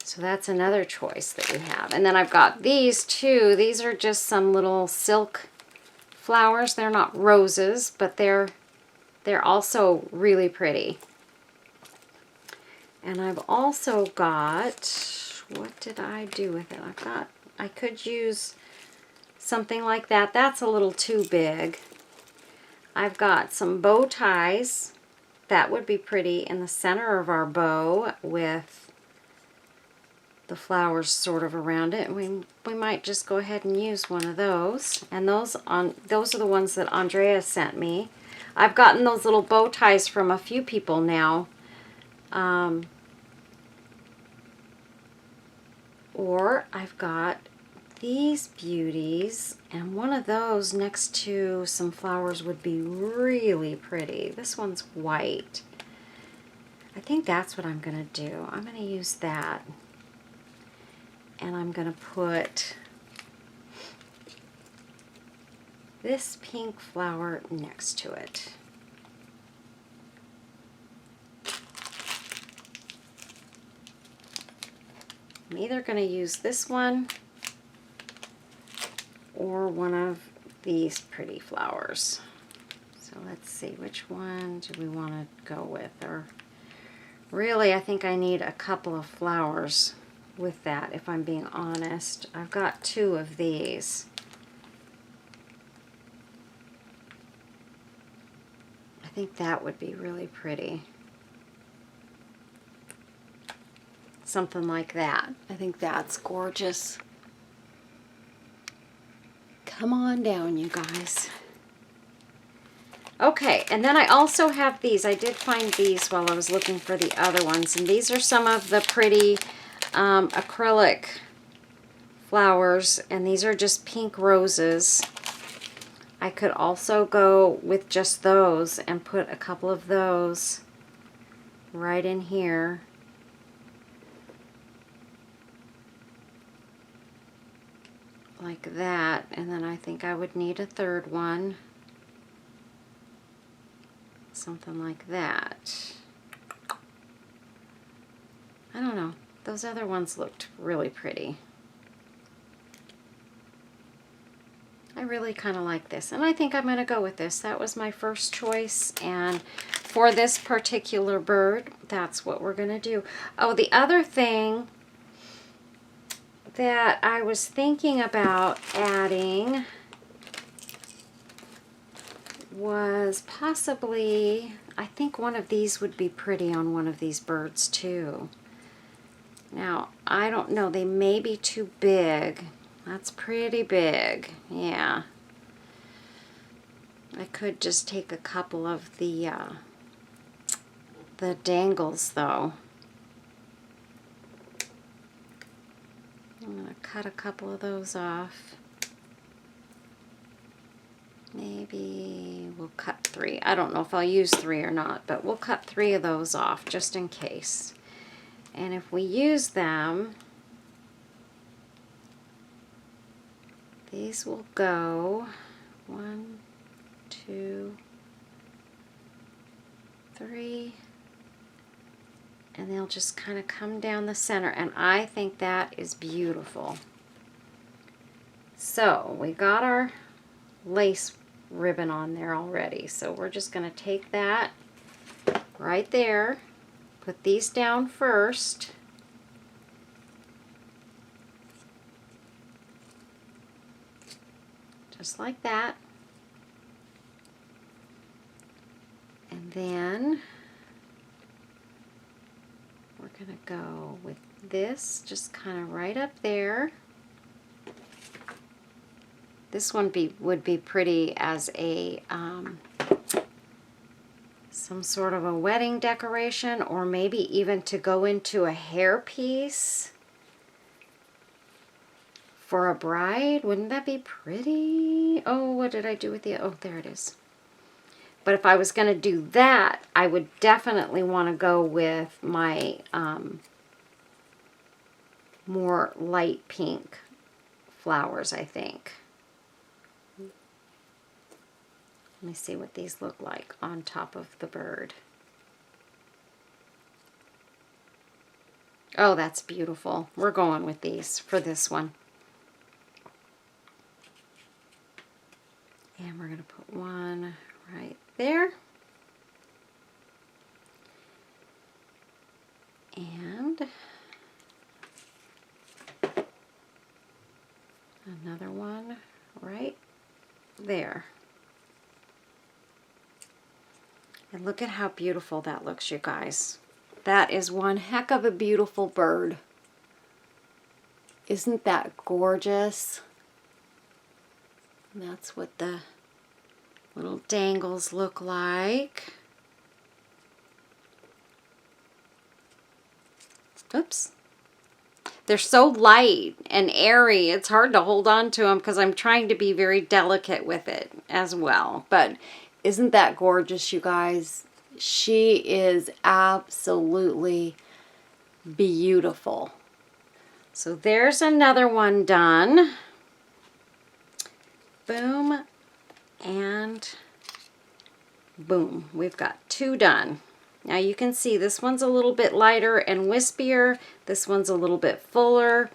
So that's another choice that we have. And then I've got these too. These are just some little silk flowers. They're not roses, but they're also really pretty. And I've also got, what did I do with it? I could use something like that. That's a little too big. I've got some bow ties. That would be pretty in the center of our bow with the flowers sort of around it. We might just go ahead and use one of those. And those are the ones that Andrea sent me. I've gotten those little bow ties from a few people now. Or I've got these beauties, and one of those next to some flowers would be really pretty. This one's white. I think that's what I'm going to do. I'm going to use that. And I'm going to put this pink flower next to it. I'm either going to use this one or one of these pretty flowers. So let's see, which one do we want to go with? Or really, I think I need a couple of flowers with that, if I'm being honest. I've got two of these. think that would be really pretty. Something like that. I think that's gorgeous. Come on down, you guys. Okay, and then I also have these. I did find these while I was looking for the other ones. And these are some of the pretty acrylic flowers. And these are just pink roses. I could also go with just those and put a couple of those right in here. Like that. And then I think I would need a third one. Something like that. I don't know. Those other ones looked really pretty. I really kind of like this, and I think I'm going to go with this. That was my first choice, and for this particular bird, that's what we're going to do. Oh, the other thing that I was thinking about adding was possibly, I think one of these would be pretty on one of these birds too. Now, I don't know, they may be too big. That's pretty big, yeah. I could just take a couple of the dangles though. I'm going to cut a couple of those off. Maybe we'll cut 3. I don't know if I'll use 3 or not, but we'll cut 3 of those off just in case. And if we use them, these will go 1, 2, 3, and they'll just kind of come down the center, and I think that is beautiful. So we got our lace ribbon on there already, so we're just going to take that right there, put these down first, just like that, and then we're going to go with this just kind of right up there. This one would be pretty as a some sort of a wedding decoration, or maybe even to go into a hairpiece for a bride. Wouldn't that be pretty? Oh, what did I do with the... Oh, there it is. But if I was going to do that, I would definitely want to go with my more light pink flowers, I think. Let me see what these look like on top of the bird. Oh, that's beautiful. We're going with these for this one. And we're going to put one right there. And another one right there. And look at how beautiful that looks, you guys. That is one heck of a beautiful bird. Isn't that gorgeous? And that's what the little dangles look like. Oops. They're so light and airy, it's hard to hold on to them because I'm trying to be very delicate with it as well. But isn't that gorgeous, you guys? She is absolutely beautiful. So there's another one done. Boom and boom. We've got 2 done. Now you can see this one's a little bit lighter and wispier. This one's a little bit fuller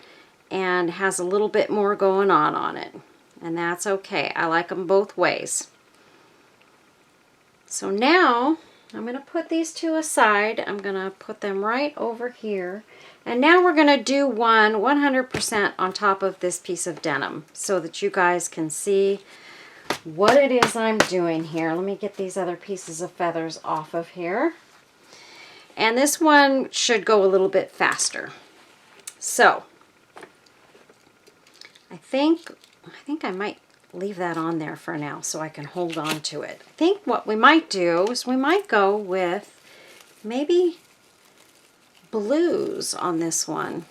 and has a little bit more going on it. And that's okay. I like them both ways. So now I'm going to put these 2 aside. I'm going to put them right over here. And now we're going to do one 100% on top of this piece of denim so that you guys can see what it is I'm doing here. Let me get these other pieces of feathers off of here. And this one should go a little bit faster. So, I think I might leave that on there for now so I can hold on to it. I think what we might do is we might go with maybe blues on this one.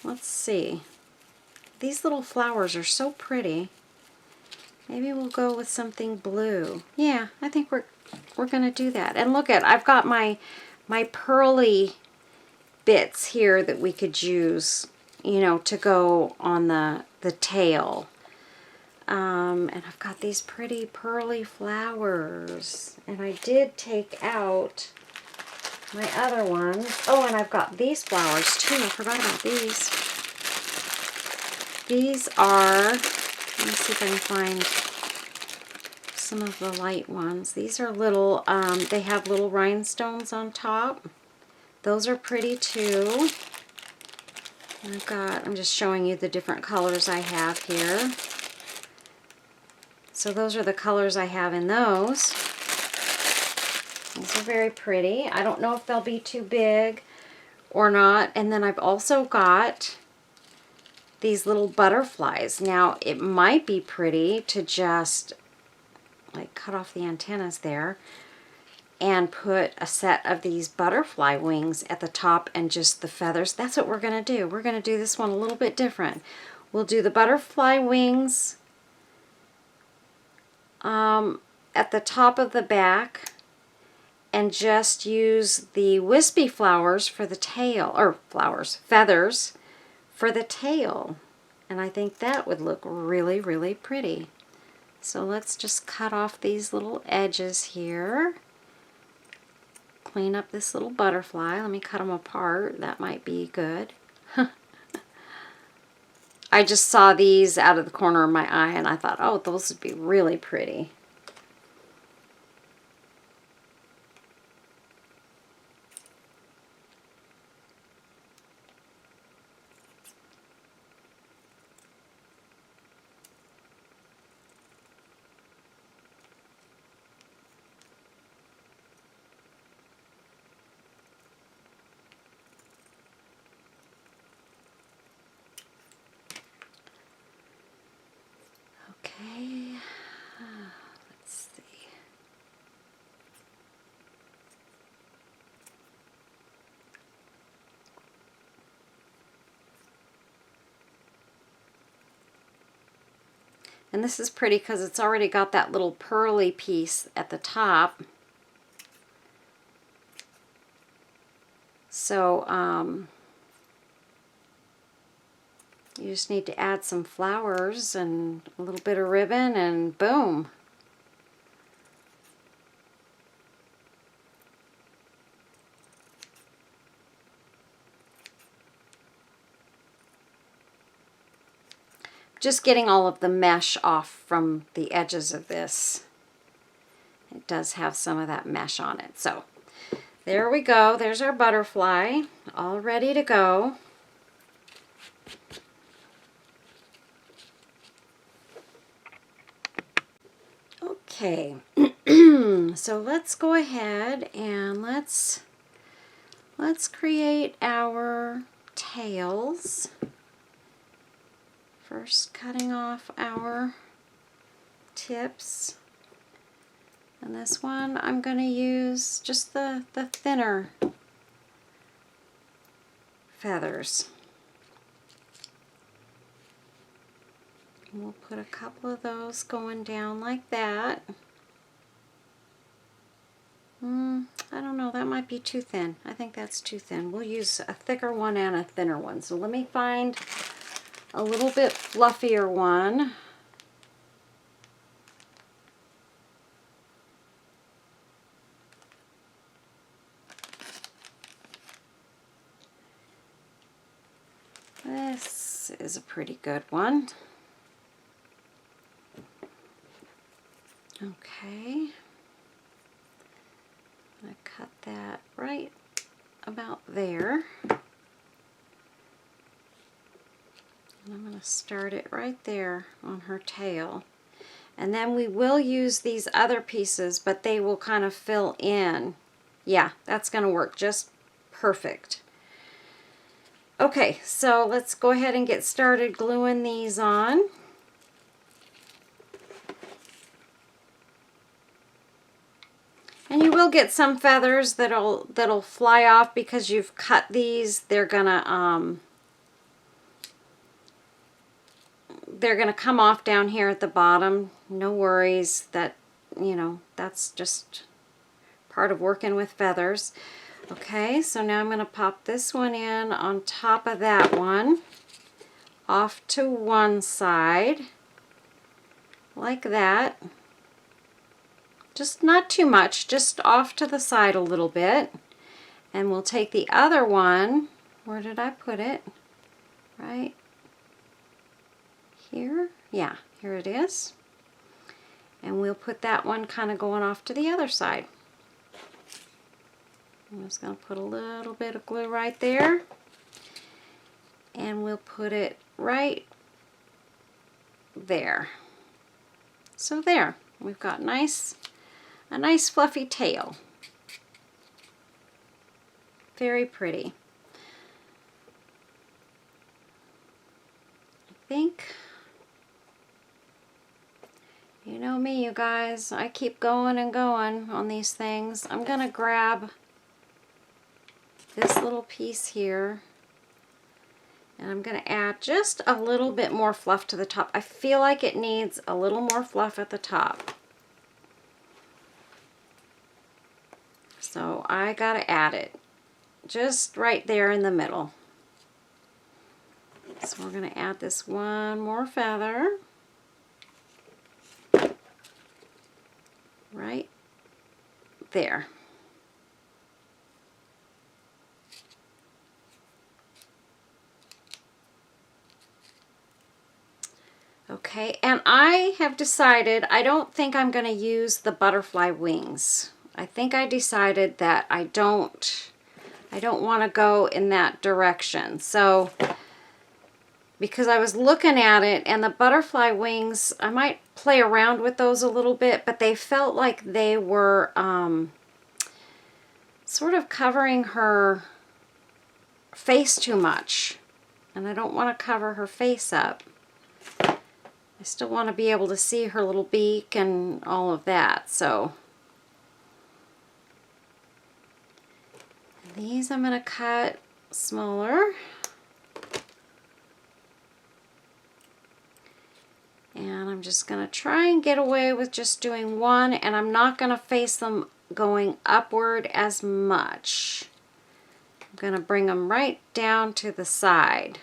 Let's see. These little flowers are so pretty. Maybe we'll go with something blue. Yeah, I think we're going to do that. And look at, I've got my pearly bits here that we could use, you know, to go on the tail. And I've got these pretty pearly flowers. And I did take out my other ones. Oh, and I've got these flowers too. I forgot about these. These are, let me see if I can find some of the light ones. These are little, they have little rhinestones on top. Those are pretty too. And I'm just showing you the different colors I have here. So those are the colors I have in those. These are very pretty. I don't know if they'll be too big or not. And then I've also got these little butterflies. Now, it might be pretty to just like cut off the antennas there and put a set of these butterfly wings at the top and just the feathers. That's what we're going to do. We're going to do this one a little bit different. We'll do the butterfly wings at the top of the back and just use the wispy flowers for the tail, or feathers for the tail. And I think that would look really, really pretty. So let's just cut off these little edges here. Clean up this little butterfly. Let me cut them apart. That might be good. I just saw these out of the corner of my eye and I thought, oh, those would be really pretty. Okay, let's see. And this is pretty because it's already got that little pearly piece at the top. So, you just need to add some flowers and a little bit of ribbon and boom. Just getting all of the mesh off from the edges of this. It does have some of that mesh on it. So there we go. There's our butterfly all ready to go. Okay, so let's go ahead and let's create our tails. First, cutting off our tips. And this one, I'm going to use just the thinner feathers. And we'll put a couple of those going down like that. I don't know, that might be too thin. I think that's too thin. We'll use a thicker one and a thinner one. So let me find a little bit fluffier one. This is a pretty good one. Okay. I cut that right about there. And I'm going to start it right there on her tail. And then we will use these other pieces, but they will kind of fill in. Yeah, that's going to work just perfect. Okay, so let's go ahead and get started gluing these on. And you will get some feathers that'll fly off because you've cut these. They're gonna come off down here at the bottom. No worries, that, you know, that's just part of working with feathers. Okay, so now I'm going to pop this one in on top of that one, off to one side, like that. Just not too much, just off to the side a little bit. And we'll take the other one, where did I put it? Right here? Yeah, here it is. And we'll put that one kind of going off to the other side. I'm just going to put a little bit of glue right there. And we'll put it right there. So there, we've got a nice fluffy tail. Very pretty. I think, you know me, you guys, I keep going and going on these things. I'm going to grab this little piece here, and I'm going to add just a little bit more fluff to the top. I feel like it needs a little more fluff at the top. So I got to add it just right there in the middle. So we're going to add this one more feather right there. Okay, and I have decided I don't think I'm going to use the butterfly wings. I think I decided that I don't want to go in that direction. So, because I was looking at it, and the butterfly wings, I might play around with those a little bit, but they felt like they were sort of covering her face too much. And I don't want to cover her face up. I still want to be able to see her little beak and all of that. So these I'm going to cut smaller. And I'm just going to try and get away with just doing one, and I'm not going to face them going upward as much. I'm going to bring them right down to the side.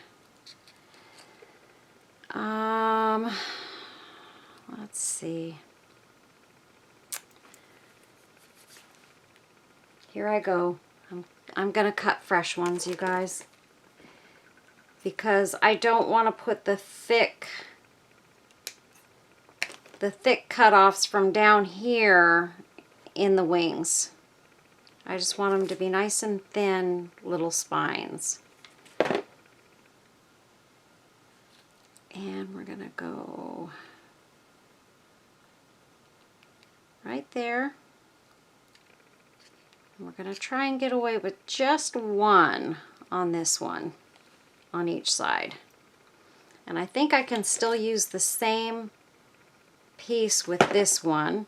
Let's see. Here I go. I'm going to cut fresh ones, you guys, because I don't want to put the thick cutoffs from down here in the wings. I just want them to be nice and thin little spines. And we're going to go right there. And we're going to try and get away with just one on this one, on each side. And I think I can still use the same piece with this one.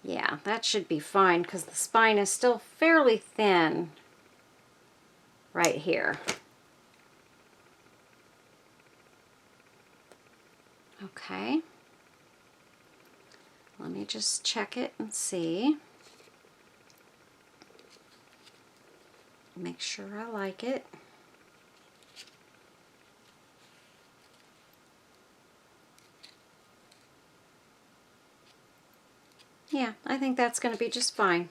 Yeah, that should be fine because the spine is still fairly thin right here. Okay. Let me just check it and see. Make sure I like it. Yeah, I think that's going to be just fine.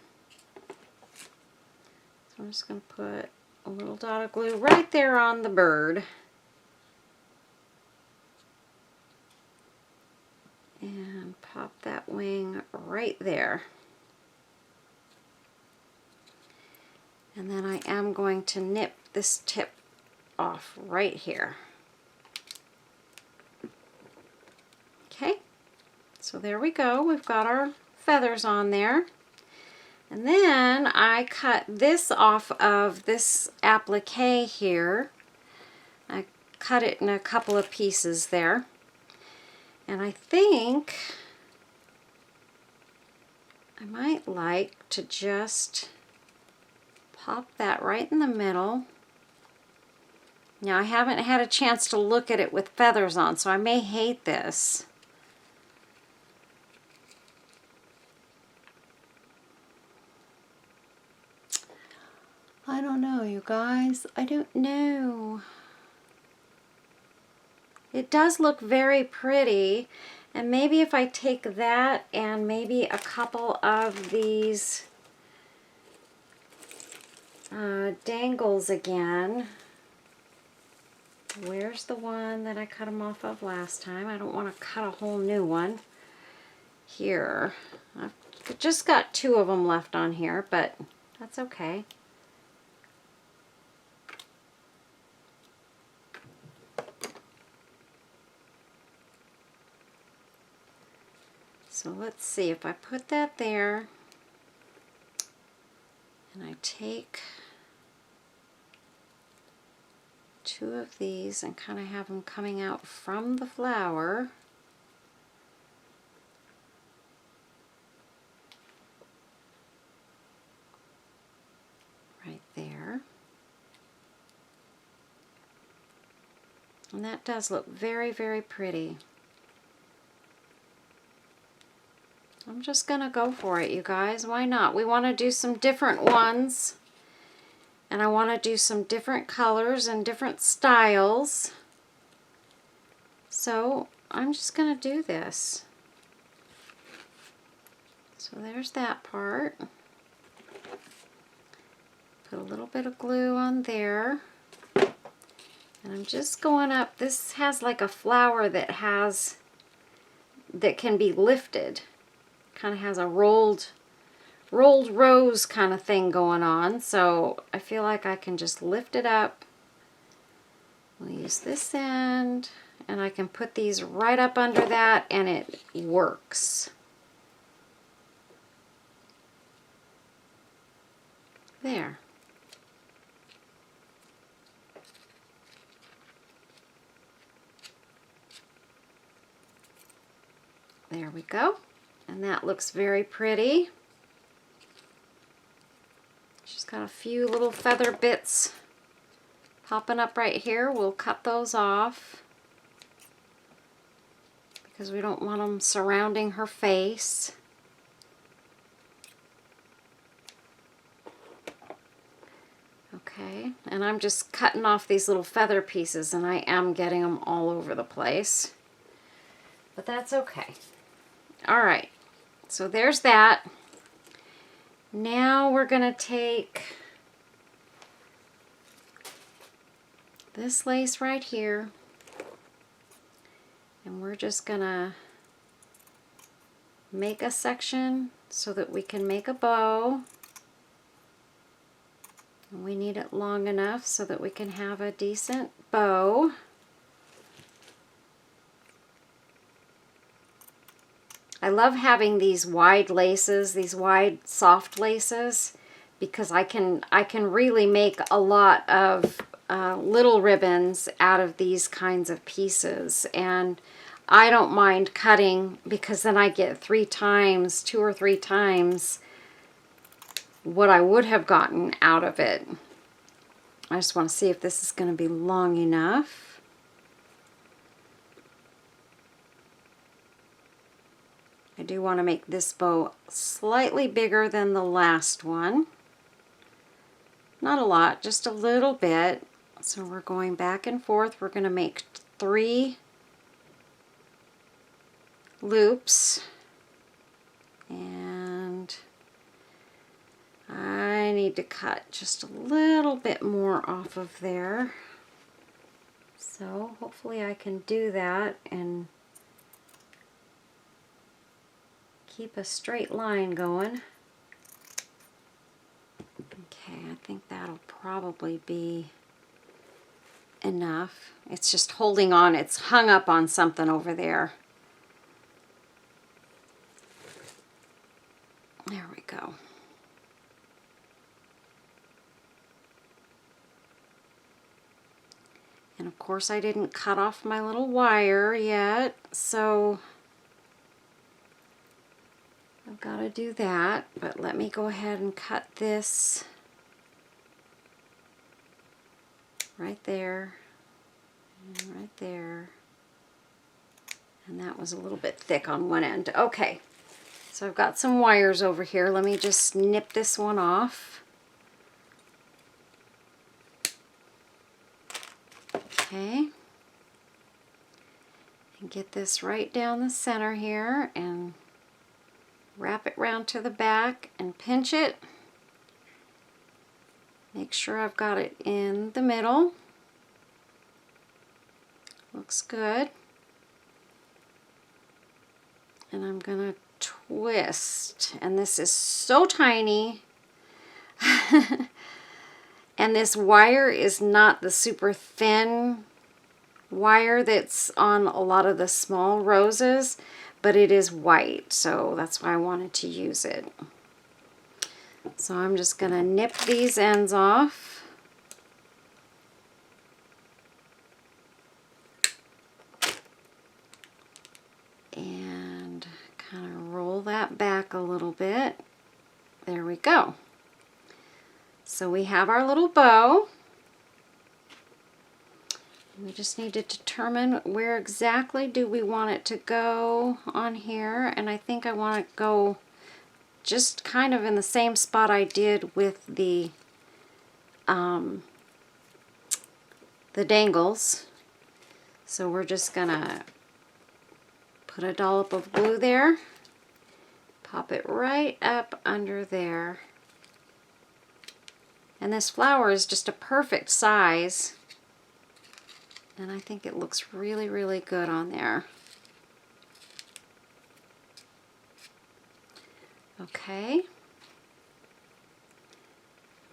So I'm just going to put a little dot of glue right there on the bird. And pop that wing right there. And then I am going to nip this tip off right here. So there we go. We've got our feathers on there. And then I cut this off of this applique here. I cut it in a couple of pieces there. And I think I might like to just pop that right in the middle. Now I haven't had a chance to look at it with feathers on, so I may hate this. I don't know, you guys. I don't know. It does look very pretty. And maybe if I take that and maybe a couple of these dangles again. Where's the one that I cut them off of last time? I don't want to cut a whole new one. Here. I've just got 2 of them left on here, but that's okay. So let's see, if I put that there, and I take 2 of these and kind of have them coming out from the flower. Right there. And that does look very, very pretty. I'm just going to go for it, you guys. Why not? We want to do some different ones. And I want to do some different colors and different styles. So I'm just going to do this. So there's that part. Put a little bit of glue on there. And I'm just going up. This has like a flower that can be lifted. Kind of has a rolled rose kind of thing going on. So I feel like I can just lift it up. We'll use this end, and I can put these right up under that, and it works. There. There we go. And that looks very pretty. She's got a few little feather bits popping up right here. We'll cut those off because we don't want them surrounding her face. Okay, and I'm just cutting off these little feather pieces, and I am getting them all over the place. But that's okay. All right, so there's that. Now we're going to take this lace right here, and we're just going to make a section so that we can make a bow. And we need it long enough so that we can have a decent bow. I love having these wide laces, these wide soft laces, because I can really make a lot of little ribbons out of these kinds of pieces. And I don't mind cutting, because then I get 2 or 3 times what I would have gotten out of it. I just want to see if this is going to be long enough. I do want to make this bow slightly bigger than the last one. Not a lot, just a little bit. So we're going back and forth. We're going to make 3 loops. And I need to cut just a little bit more off of there. So hopefully I can do that and keep a straight line going. Okay, I think that'll probably be enough. It's just holding on. It's hung up on something over there. go. And of course I didn't cut off my little wire yet, so I've got to do that. But let me go ahead and cut this right there and right there. And that was a little bit thick on one end. Okay, so I've got some wires over here. Let me just snip this one off. Okay. And get this right down the center here and wrap it round to the back and pinch it. Make sure I've got it in the middle. Looks good. And I'm gonna twist, and this is so tiny. And this wire is not the super thin wire that's on a lot of the small roses, but it is white, so that's why I wanted to use it. So I'm just going to nip these ends off. And kind of roll that back a little bit. There we go. So we have our little bow. We just need to determine where exactly do we want it to go on here, and I think I want to go just kind of in the same spot I did with the dangles. So we're just gonna put a dollop of glue there, pop it right up under there, and this flower is just a perfect size. And I think it looks really, really good on there. Okay.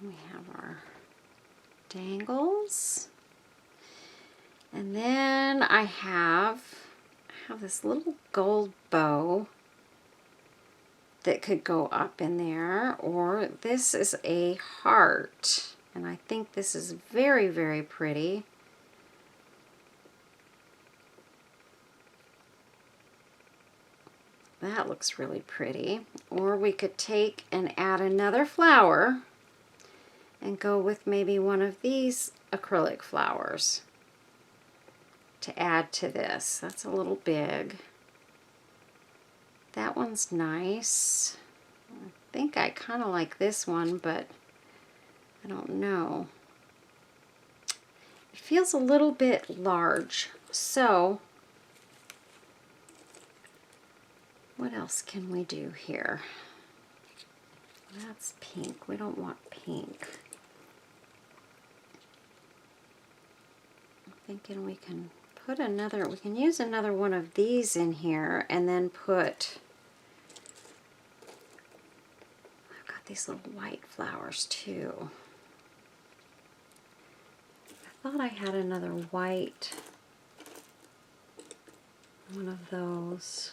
We have our dangles. And then I have this little gold bow that could go up in there, or this is a heart. And I think this is very, very pretty. That looks really pretty. Or we could take and add another flower and go with maybe one of these acrylic flowers to add to this. That's a little big. That one's nice. I think I kind of like this one, but I don't know. It feels a little bit large. So what else can we do here? That's pink. We don't want pink. I'm thinking we can put another, we can use another one of these in here and then put, I've got these little white flowers too. I thought I had another white one of those.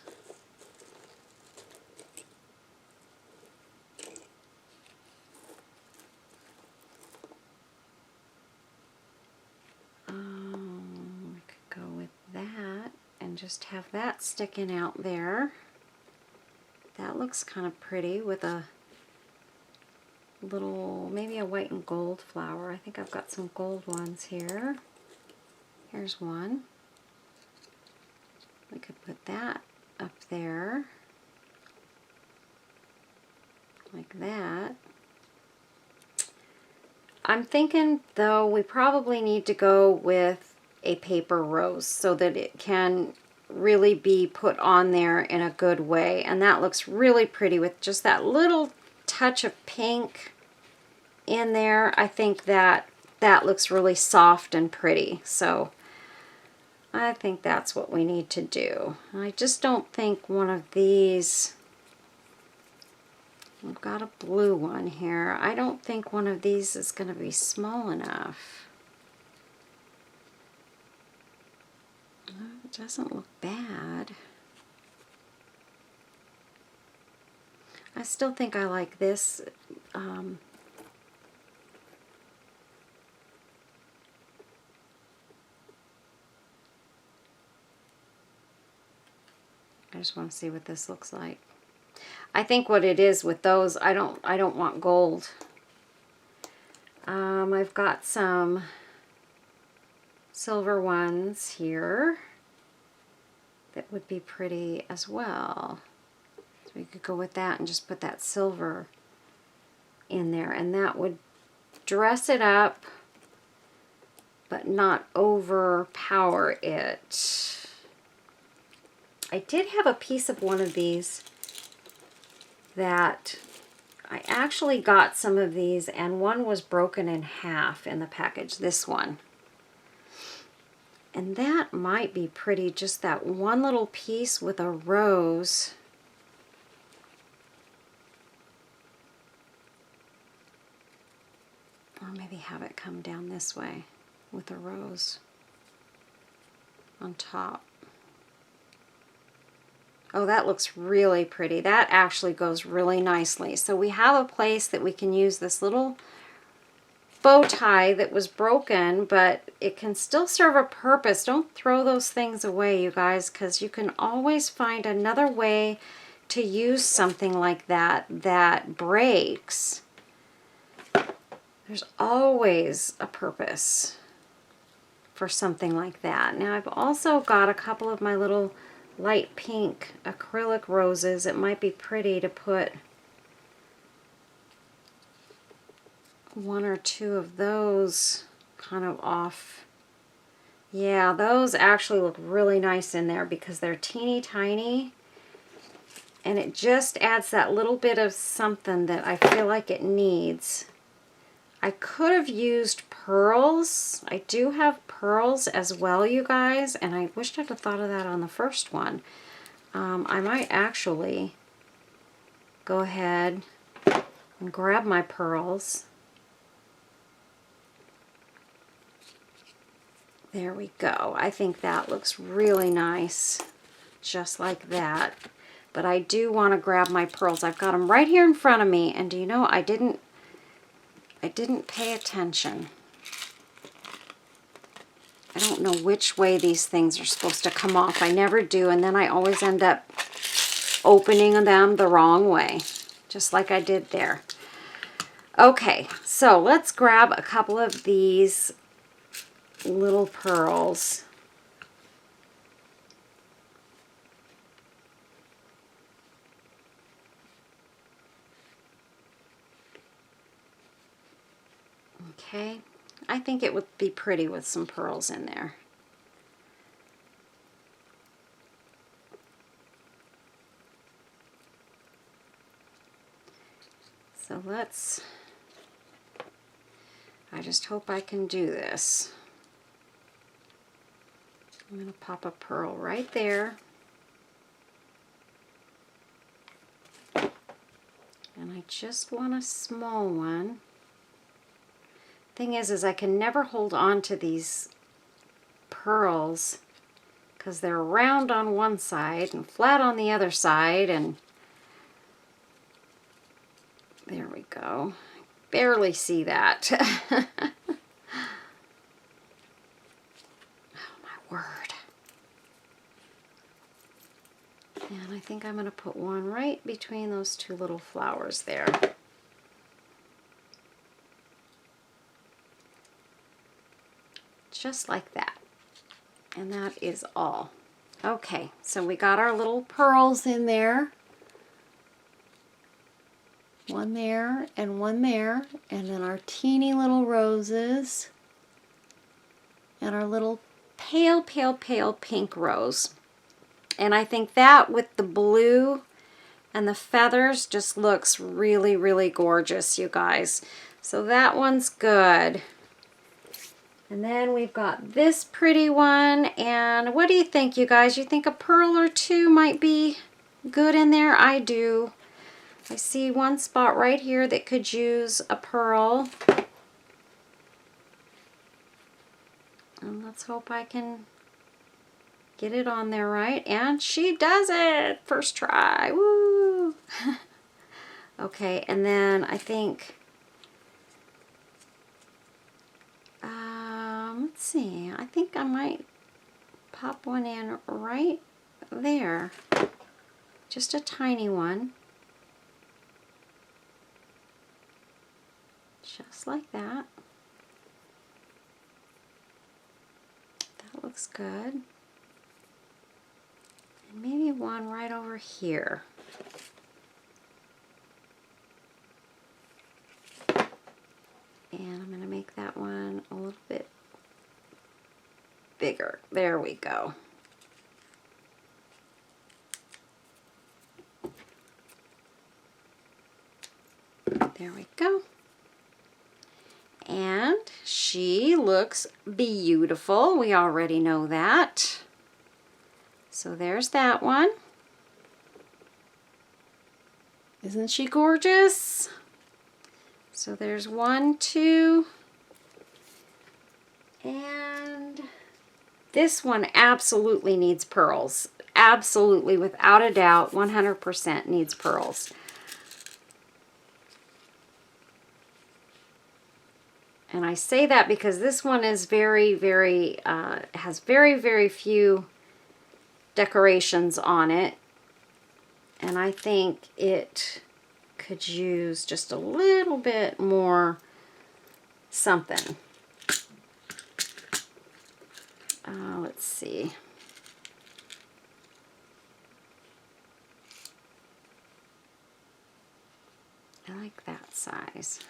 We could go with that and just have that sticking out there. That looks kind of pretty with a little, maybe a white and gold flower. I think I've got some gold ones here. Here's one. We could put that up there like that. I'm thinking though we probably need to go with a paper rose so that it can really be put on there in a good way, and that looks really pretty with just that little touch of pink in there. I think that looks really soft and pretty, so I think that's what we need to do. I just don't think one of these, we've got a blue one here. I don't think one of these is going to be small enough. It doesn't look bad. I still think I like this. I just want to see what this looks like. I think what it is with those, I don't want gold. I've got some silver ones here that would be pretty as well. So we could go with that and just put that silver in there, and that would dress it up but not overpower it. I did have a piece of one of these that I actually got some of these, and one was broken in half in the package, this one. And that might be pretty, just that one little piece with a rose. Or maybe have it come down this way with a rose on top. Oh, that looks really pretty. That actually goes really nicely. So we have a place that we can use this little bow tie that was broken, but it can still serve a purpose. Don't throw those things away, you guys, because you can always find another way to use something like that that breaks. There's always a purpose for something like that. Now I've also got a couple of my little light pink acrylic roses. It might be pretty to put one or two of those kind of off. Yeah, those actually look really nice in there because they're teeny tiny, and it just adds that little bit of something that I feel like it needs. I could have used pearls. I do have pearls as well, you guys, and I wished I'd have thought of that on the first one. I might actually go ahead and grab my pearls. There we go. I think that looks really nice, just like that. But I do want to grab my pearls. I've got them right here in front of me, and do you know, I didn't pay attention. I don't know which way these things are supposed to come off. I never do, and then I always end up opening them the wrong way, just like I did there. Okay, so let's grab a couple of these little pearls. Okay, I think it would be pretty with some pearls in there. So I just hope I can do this. I'm going to pop a pearl right there. And I just want a small one. Thing is I can never hold on to these pearls because they're round on one side and flat on the other side, and there we go. Barely see that. Oh my word. And I think I'm going to put one right between those two little flowers there. Just like that. And that is all. Okay, so we got our little pearls in there. One there and one there. And then our teeny little roses. And our little pale, pale, pale pink rose. And I think that with the blue and the feathers just looks really, really gorgeous, you guys. So that one's good. And then we've got this pretty one. And what do you think, you guys? You think a pearl or two might be good in there? I do. I see one spot right here that could use a pearl. And let's hope I can get it on there right. And she does it! First try. Woo! Okay, and then I think, let's see, I think I might pop one in right there. Just a tiny one. Just like that. That looks good. And maybe one right over here. And I'm going to make that one a little bit bigger. There we go. There we go. And she looks beautiful. We already know that. So there's that one. Isn't she gorgeous? So there's 1, 2, and this one absolutely needs pearls. Absolutely, without a doubt, 100% needs pearls. And I say that because this one is very, very, has very, very few decorations on it. And I think it could use just a little bit more something. Let's see. I like that size.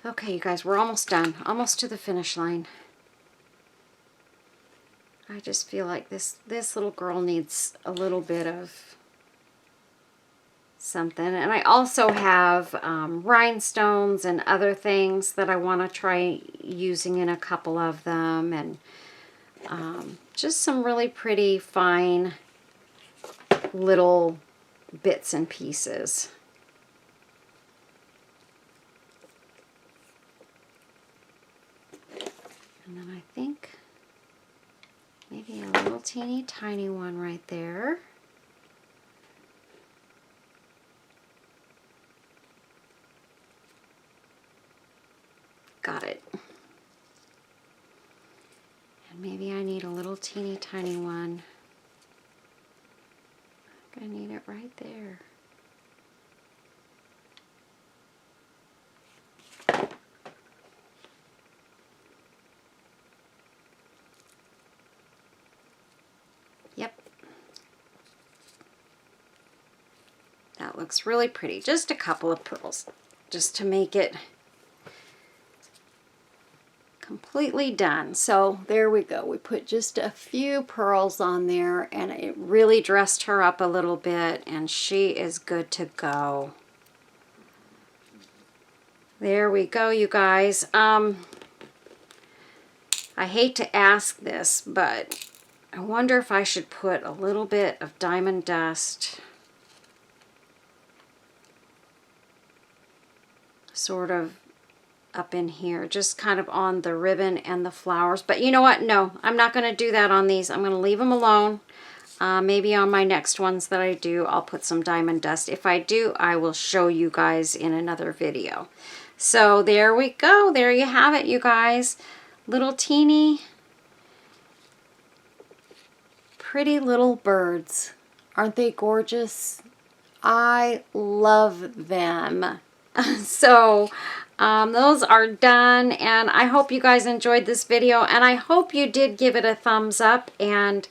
Okay, you guys, we're almost done. Almost to the finish line. I just feel like this little girl needs a little bit of something. And I also have rhinestones and other things that I want to try using in a couple of them. And just some really pretty, fine little bits and pieces. And then I think maybe a little teeny tiny one right there. Got it. And maybe I need a little teeny tiny one. I think I need it right there. Yep. That looks really pretty. Just a couple of pearls, just to make it completely done. So there we go. We put just a few pearls on there and it really dressed her up a little bit and she is good to go. There we go, you guys. I hate to ask this, but I wonder if I should put a little bit of diamond dust sort of up in here, just kind of on the ribbon and the flowers. But you know what? No, I'm not going to do that on these. I'm going to leave them alone. Maybe on my next ones that I do, I'll put some diamond dust. If I do, I will show you guys in another video. So there we go. There you have it, you guys. Little teeny, pretty little birds. Aren't they gorgeous? I love them. So those are done, and I hope you guys enjoyed this video, and I hope you did give it a thumbs up and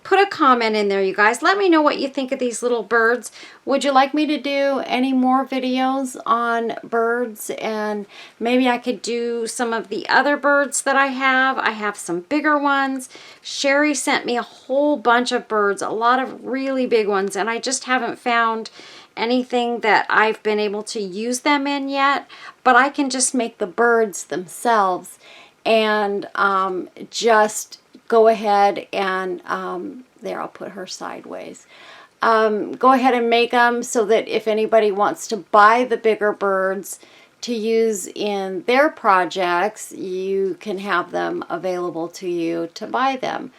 put a comment in there, you guys. Let me know what you think of these little birds. Would you like me to do any more videos on birds? And maybe I could do some of the other birds that I have. I have some bigger ones. Sherry sent me a whole bunch of birds, a lot of really big ones, and I just haven't found anything that I've been able to use them in yet. But I can just make the birds themselves and just go ahead and there, I'll put her sideways. go ahead and make them so that if anybody wants to buy the bigger birds to use in their projects, you can have them available to you to buy them.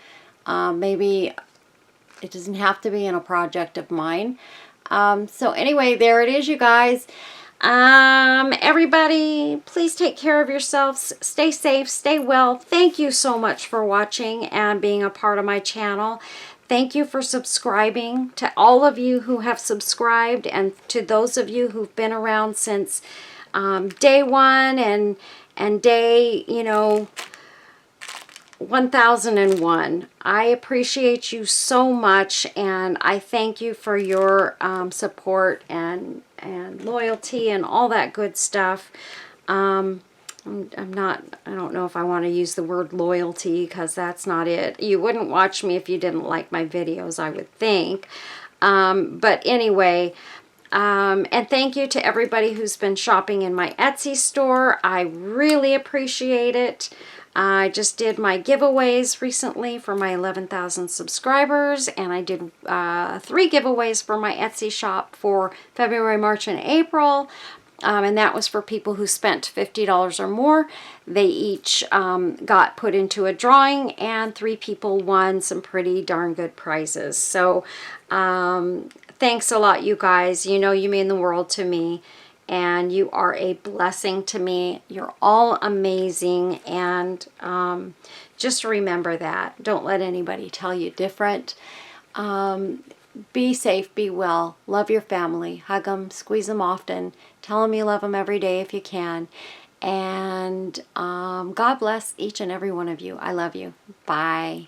Maybe it doesn't have to be in a project of mine. So anyway, there it is, you guys. Everybody, please take care of yourselves. Stay safe, stay well. Thank you so much for watching and being a part of my channel. Thank you for subscribing. To all of you who have subscribed, and to those of you who've been around since day one and day, 1001. I appreciate you so much, and I thank you for your support and loyalty and all that good stuff. I don't know if I want to use the word loyalty, because that's not it. You wouldn't watch me if you didn't like my videos, I would think. But anyway, and thank you to everybody who's been shopping in my Etsy store. I really appreciate it. I just did my giveaways recently for my 11,000 subscribers, and I did 3 giveaways for my Etsy shop for February, March, and April. And that was for people who spent $50 or more. They each got put into a drawing, and 3 people won some pretty darn good prizes. So thanks a lot, you guys. You mean the world to me, and you are a blessing to me. You're all amazing, and just remember that. Don't let anybody tell you different. Be safe, be well, love your family, hug them, squeeze them often, tell them you love them every day if you can, and God bless each and every one of you. I love you. Bye.